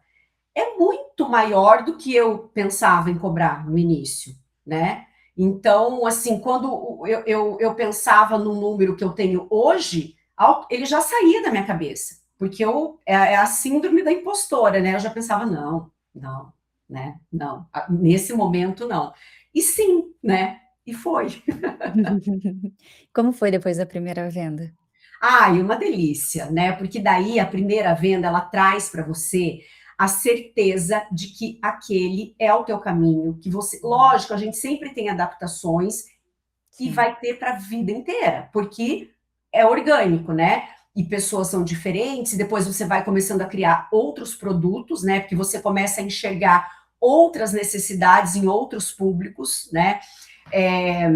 é muito maior do que eu pensava em cobrar no início, né? Então, assim, quando eu pensava no número que eu tenho hoje, ele já saía da minha cabeça, porque é a síndrome da impostora, né? Eu já pensava, não, não, né? Não, nesse momento não. E sim, né? E foi. Como foi depois da primeira venda? Ai, uma delícia, né? Porque daí a primeira venda ela traz para você a certeza de que aquele é o teu caminho, que você, lógico, a gente sempre tem adaptações e Sim. vai ter para a vida inteira, porque é orgânico, né? E pessoas são diferentes, e depois você vai começando a criar outros produtos, né? Porque você começa a enxergar outras necessidades em outros públicos, né? É,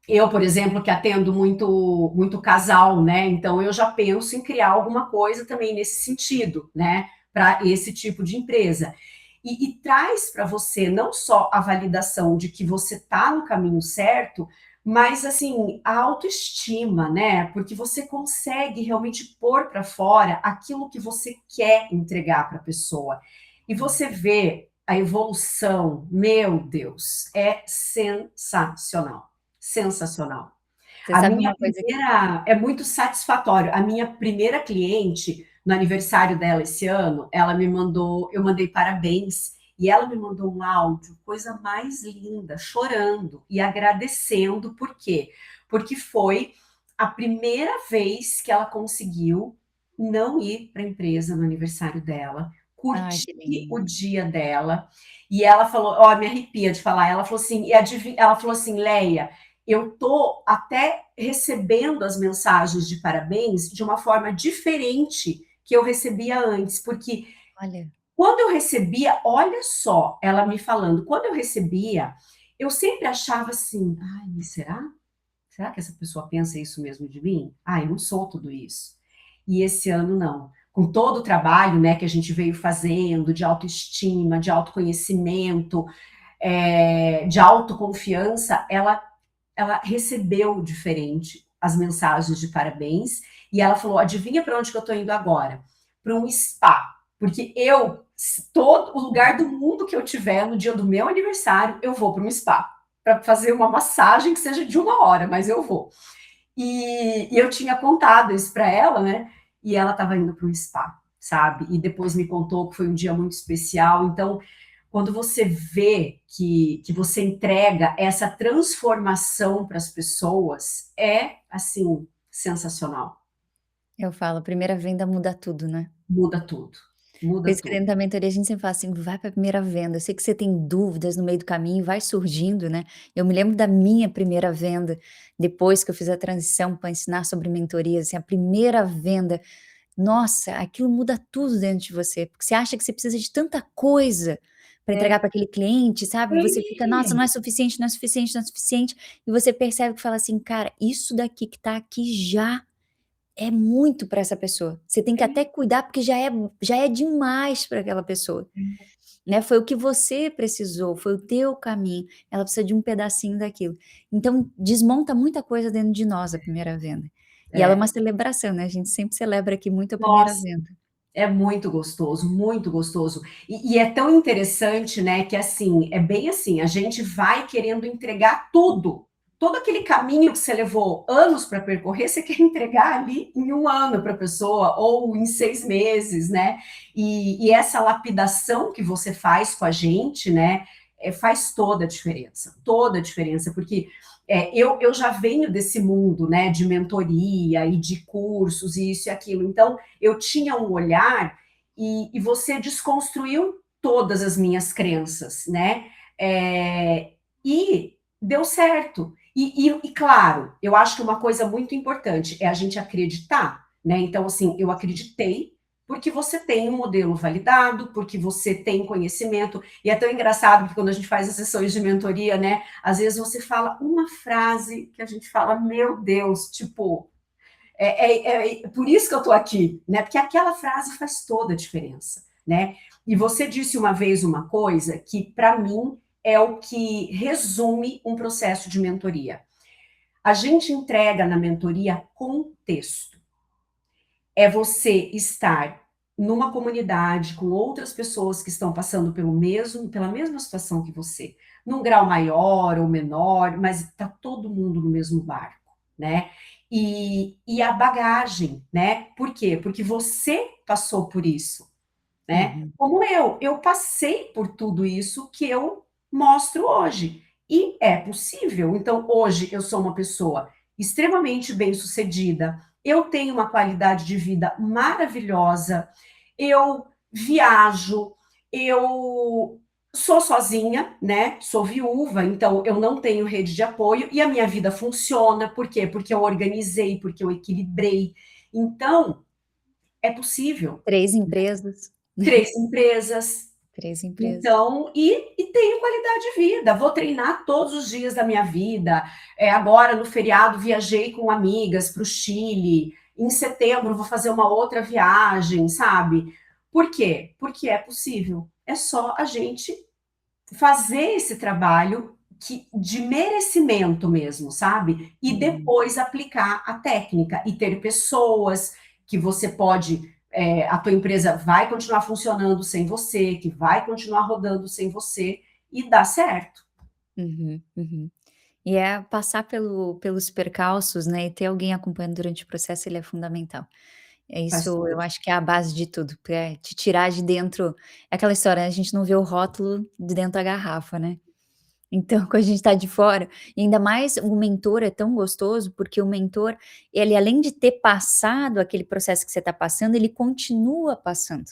eu, por exemplo, que atendo muito casal, né? Então eu já penso em criar alguma coisa também nesse sentido, né? Para esse tipo de empresa. E traz para você não só a validação de que você está no caminho certo, mas assim, a autoestima, né? Porque você consegue realmente pôr para fora aquilo que você quer entregar para a pessoa. E você vê a evolução, meu Deus, é sensacional. Sensacional. Você A sabe minha uma coisa que primeira é muito satisfatório. A minha primeira cliente, no aniversário dela esse ano, ela me mandou, eu mandei parabéns, e ela me mandou um áudio, coisa mais linda, chorando e agradecendo, por quê? Porque foi a primeira vez que ela conseguiu não ir para a empresa no aniversário dela, ai, curtir que o lindo. dia dela, e ela falou, ó, me arrepia de falar, ela falou assim, ela falou assim, Leia, eu tô até recebendo as mensagens de parabéns de uma forma diferente que eu recebia antes, porque Olha, quando eu recebia, olha só, ela me falando, quando eu recebia, eu sempre achava assim, ai, mas será? Será que essa pessoa pensa isso mesmo de mim? Ah, eu não sou tudo isso. E esse ano não. Com todo o trabalho, né, que a gente veio fazendo de autoestima, de autoconhecimento, de autoconfiança, ela recebeu diferente as mensagens de parabéns e ela falou: adivinha para onde que eu estou indo agora? Para um spa. Porque eu, todo o lugar do mundo que eu tiver no dia do meu aniversário, eu vou para um spa. Para fazer uma massagem que seja de 1 hora, mas eu vou. E eu tinha contado isso para ela, né? E ela estava indo para um spa, sabe? E depois me contou que foi um dia muito especial. Então, quando você vê que você entrega essa transformação para as pessoas, é assim, sensacional. eu falo, a primeira venda muda tudo, né. Muda tudo, Por muda isso que tudo. dentro da mentoria a gente sempre fala assim: "Vai para a primeira venda", eu sei que você tem dúvidas no meio do caminho, vai surgindo, né. Eu me lembro da minha primeira venda, depois que eu fiz a transição para ensinar sobre mentoria, assim, a primeira venda, nossa, aquilo muda tudo dentro de você, porque você acha que você precisa de tanta coisa para É, entregar para aquele cliente, sabe, você fica: "Nossa, não é suficiente, não é suficiente, não é suficiente", e você percebe que fala assim: "Cara, isso daqui que tá aqui já é muito para essa pessoa". Você tem que até cuidar, porque já é demais para aquela pessoa, né, foi o que você precisou, foi o teu caminho, ela precisa de um pedacinho daquilo. Então desmonta muita coisa dentro de nós a primeira venda. E ela é é. uma celebração, né, a gente sempre celebra aqui muito a primeira Nossa, venda. é muito gostoso, muito gostoso. E é tão interessante, né, que assim, é bem assim, a gente vai querendo entregar tudo. Todo aquele caminho que você levou anos para percorrer, você quer entregar ali em 1 ano para a pessoa, ou em 6 meses, né? E essa lapidação que você faz com a gente, né, faz toda a diferença, porque eu já venho desse mundo, né, de mentoria e de cursos, e isso e aquilo. Então, eu tinha um olhar e você desconstruiu todas as minhas crenças, né? E deu certo. E claro, eu acho que uma coisa muito importante é a gente acreditar, né? Então, assim, eu acreditei porque você tem um modelo validado, porque você tem conhecimento. E é tão engraçado porque quando a gente faz as sessões de mentoria, né? Às vezes você fala uma frase que a gente fala, meu Deus, tipo, é por isso que eu estou aqui, né? Porque aquela frase faz toda a diferença, né? E você disse uma vez uma coisa que, para mim, é o que resume um processo de mentoria. A gente entrega na mentoria contexto. É você estar numa comunidade com outras pessoas que estão passando pela mesma situação que você, num grau maior ou menor, mas está todo mundo no mesmo barco, né? E a bagagem, né? Por quê? Porque você passou por isso, né? Uhum. Como eu passei por tudo isso que eu mostro hoje. E é possível. Então, hoje eu sou uma pessoa extremamente bem-sucedida, eu tenho uma qualidade de vida maravilhosa, eu viajo, eu sou sozinha, né? Sou viúva, então eu não tenho rede de apoio e a minha vida funciona. Por quê? Porque eu organizei, porque eu equilibrei. Então, é possível. 3 empresas. 3 empresas. Três empresas. Então, e tenho qualidade de vida. Vou treinar todos os dias da minha vida. Agora, no feriado, viajei com amigas para o Chile. Em setembro, vou fazer uma outra viagem, sabe? Por quê? Porque é possível. É só a gente fazer esse trabalho de merecimento mesmo, sabe? E Uhum. depois aplicar a técnica e ter pessoas que você pode, a tua empresa vai continuar funcionando sem você, que vai continuar rodando sem você e dá certo. Uhum, uhum. E é passar pelos percalços, né, e ter alguém acompanhando durante o processo, ele é fundamental. É Faz isso, toda a eu acho que é diferença. a base de tudo, é te tirar de dentro, é aquela história, né, a gente não vê o rótulo de dentro da garrafa, né. Então, quando a gente está de fora, e ainda mais o mentor é tão gostoso, porque o mentor, ele além de ter passado aquele processo que você está passando, ele continua passando.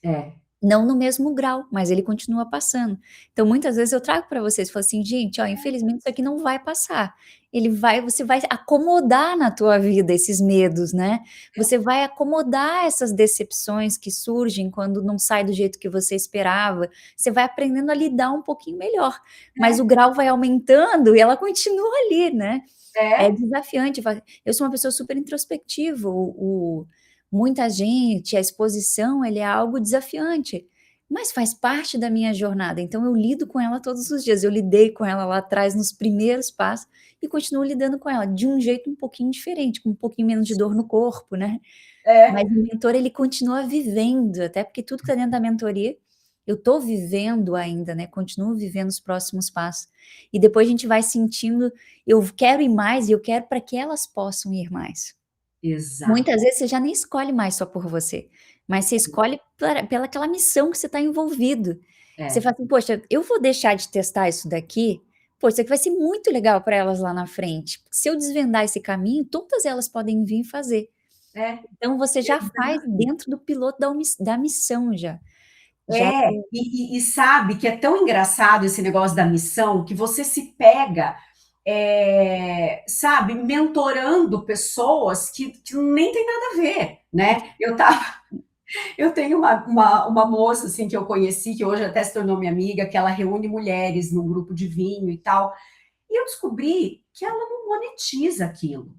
É, Não no mesmo grau, mas ele continua passando. Então, muitas vezes eu trago para vocês, falo assim: "Gente, ó, infelizmente isso aqui não vai passar". Você vai acomodar na tua vida esses medos, né. Você vai acomodar essas decepções que surgem quando não sai do jeito que você esperava. Você vai aprendendo a lidar um pouquinho melhor, mas o é, grau vai aumentando e ela continua ali, né. É é, desafiante, eu sou uma pessoa super introspectiva, muita gente, a exposição, ele é algo desafiante, mas faz parte da minha jornada, então eu lido com ela todos os dias, eu lidei com ela lá atrás nos primeiros passos e continuo lidando com ela, de um jeito um pouquinho diferente, com um pouquinho menos de dor no corpo, né, mas é, o mentor ele continua vivendo, até porque tudo que está dentro da mentoria, eu estou vivendo ainda, né, continuo vivendo os próximos passos, e depois a gente vai sentindo, eu quero ir mais e eu quero para que elas possam ir mais. exato. Muitas vezes você já nem escolhe mais só por você, mas você escolhe pela aquela missão que você está envolvido. Você É, fala assim: "Poxa, eu vou deixar de testar isso daqui? Pô, isso aqui vai ser muito legal para elas lá na frente. Se eu desvendar esse caminho, todas elas podem vir fazer". é, Então você já faz exato. dentro do piloto da missão já. Já E sabe que é tão engraçado esse negócio da missão que você se pega, sabe, mentorando pessoas que nem tem nada a ver, né? Eu tenho uma moça assim que eu conheci, que hoje até se tornou minha amiga, que ela reúne mulheres num grupo de vinho e tal, e eu descobri que ela não monetiza aquilo.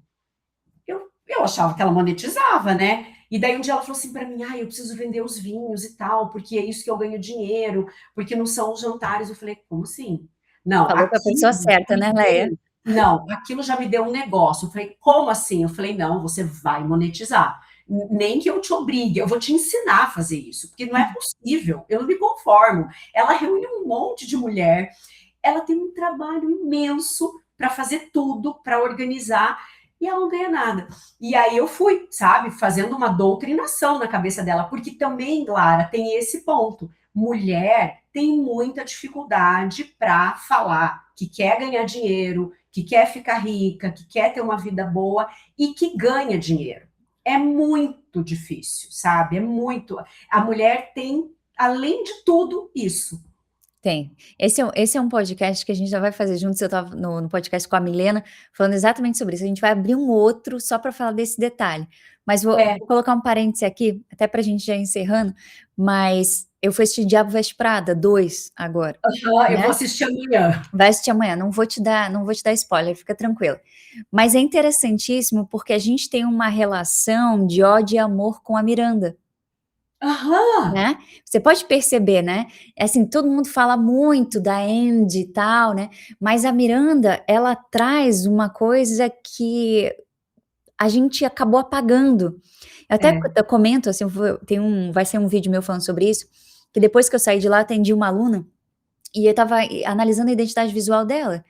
Eu achava que ela monetizava, né? E daí um dia ela falou assim para mim: ah, eu preciso vender os vinhos e tal, porque é isso que eu ganho dinheiro, porque não são os jantares. Eu falei: como assim? Não, falou com a pessoa aquilo já certa, me né, Leia? deu. Não, aquilo já me deu um negócio. Eu falei: como assim? Eu falei: não, você vai monetizar. Nem que eu te obrigue, eu vou te ensinar a fazer isso, porque não é possível, eu não me conformo. Ela reúne um monte de mulher, ela tem um trabalho imenso para fazer tudo, para organizar, e ela não ganha nada. E aí eu fui, sabe, fazendo uma doutrinação na cabeça dela, porque também, Lara, tem esse ponto. Mulher tem muita dificuldade para falar que quer ganhar dinheiro, que quer ficar rica, que quer ter uma vida boa e que ganha dinheiro. É muito difícil, sabe? É muito. A mulher tem, além de tudo, isso. Tem. Esse é um podcast que a gente já vai fazer juntos. Eu estava no podcast com a Milena, falando exatamente sobre isso. A gente vai abrir um outro só para falar desse detalhe. Mas É, vou colocar um parêntese aqui, até para a gente já ir encerrando, mas eu fui assistir Diabo Veste Prada 2 agora, eu vou né. assistir amanhã. Vai assistir amanhã, não vou te dar spoiler, fica tranquila. Mas é interessantíssimo, porque a gente tem uma relação de ódio e amor com a Miranda. Aham, Né, você pode perceber, né, assim, todo mundo fala muito da Andy e tal, né, mas a Miranda, ela traz uma coisa que a gente acabou apagando. Eu até é. eu comento, assim, vai ser um vídeo meu falando sobre isso, que depois que eu saí de lá, atendi uma aluna, e eu estava analisando a identidade visual dela,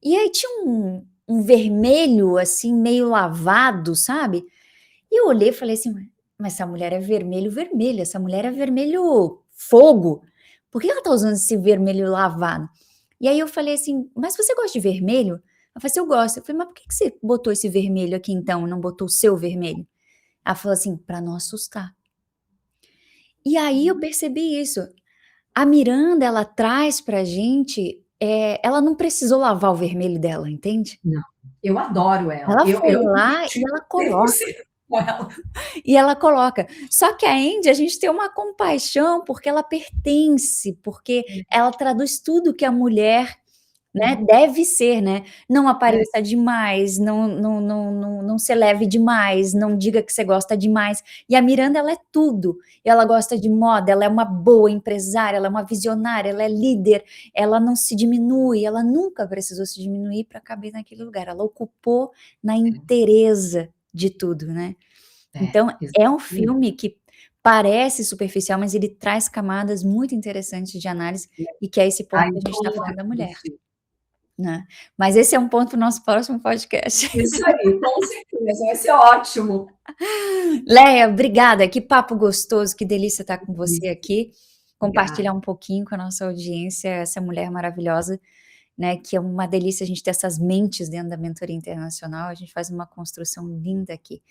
e aí tinha um vermelho, assim, meio lavado, sabe, e eu olhei e falei assim: "Mas essa mulher é vermelho, vermelho, essa mulher é vermelho fogo, por que ela tá usando esse vermelho lavado?". E aí eu falei assim: "Mas você gosta de vermelho?". Ela falou assim: "Eu gosto". Eu falei: "Mas por que que você botou esse vermelho aqui então, e não botou o seu vermelho?". Ela falou assim: "Pra não assustar". E aí eu percebi isso, a Miranda ela traz pra gente, ela não precisou lavar o vermelho dela, entende? Não, eu adoro ela. Ela Eu foi eu me lá e identifico ela coloca. 100% com ela. E ela coloca. Só que a Andy, a gente tem uma compaixão, porque ela pertence, porque ela traduz tudo que a mulher, né, Uhum. deve ser, né. Não É, apareça demais, não se eleve demais, não diga que você gosta demais. E a Miranda, ela é tudo. Ela gosta de moda, ela é uma boa empresária, ela é uma visionária, ela é líder, ela não se diminui, ela nunca precisou se diminuir para caber naquele lugar, ela ocupou na inteireza de tudo, né. Então, é um exatamente. filme que parece superficial, mas ele traz camadas muito interessantes de análise, e que é esse ponto Ai, que a gente vou está morrer falando da por mulher, você. né. Mas esse é um ponto para o nosso próximo podcast. Isso aí, com certeza, vai ser ótimo. Leia, obrigada, que papo gostoso, que delícia estar com você aqui, compartilhar Obrigada. um pouquinho com a nossa audiência, essa mulher maravilhosa, né, que é uma delícia a gente ter essas mentes dentro da mentoria internacional, a gente faz uma construção linda aqui.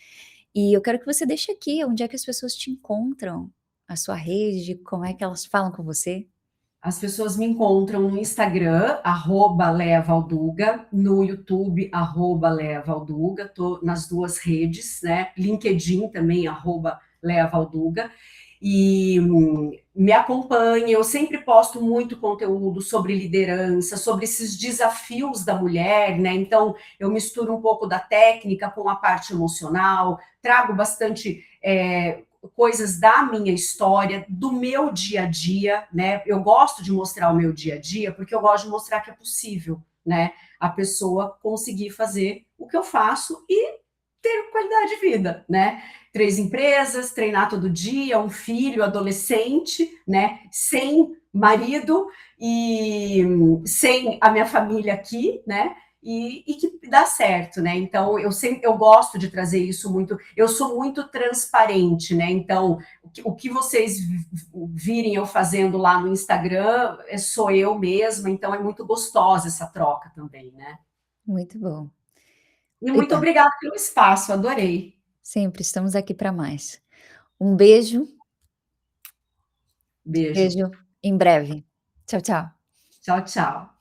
E eu quero que você deixe aqui onde é que as pessoas te encontram, a sua rede, como é que elas falam com você. As pessoas me encontram no Instagram, @leavalduga, no YouTube, @leavalduga, tô nas 2 redes, né, LinkedIn também, @leavalduga, e me acompanhe, eu sempre posto muito conteúdo sobre liderança, sobre esses desafios da mulher, né, então eu misturo um pouco da técnica com a parte emocional, trago bastante, coisas da minha história, do meu dia a dia, né? Eu gosto de mostrar o meu dia a dia porque eu gosto de mostrar que é possível, né? A pessoa conseguir fazer o que eu faço e ter qualidade de vida, né? 3 empresas, treinar todo dia, um filho, adolescente, né? Sem marido e sem a minha família aqui, né? E que dá certo, né? Então eu gosto de trazer isso muito. Eu sou muito transparente, né? Então o que vocês virem eu fazendo lá no Instagram sou eu mesma. Então é muito gostosa essa troca também, né? Muito bom. E muito Obrigada, obrigada pelo espaço, adorei. sempre estamos aqui para mais. Um beijo, te Beijo. vejo em breve. Tchau, tchau. Tchau, tchau.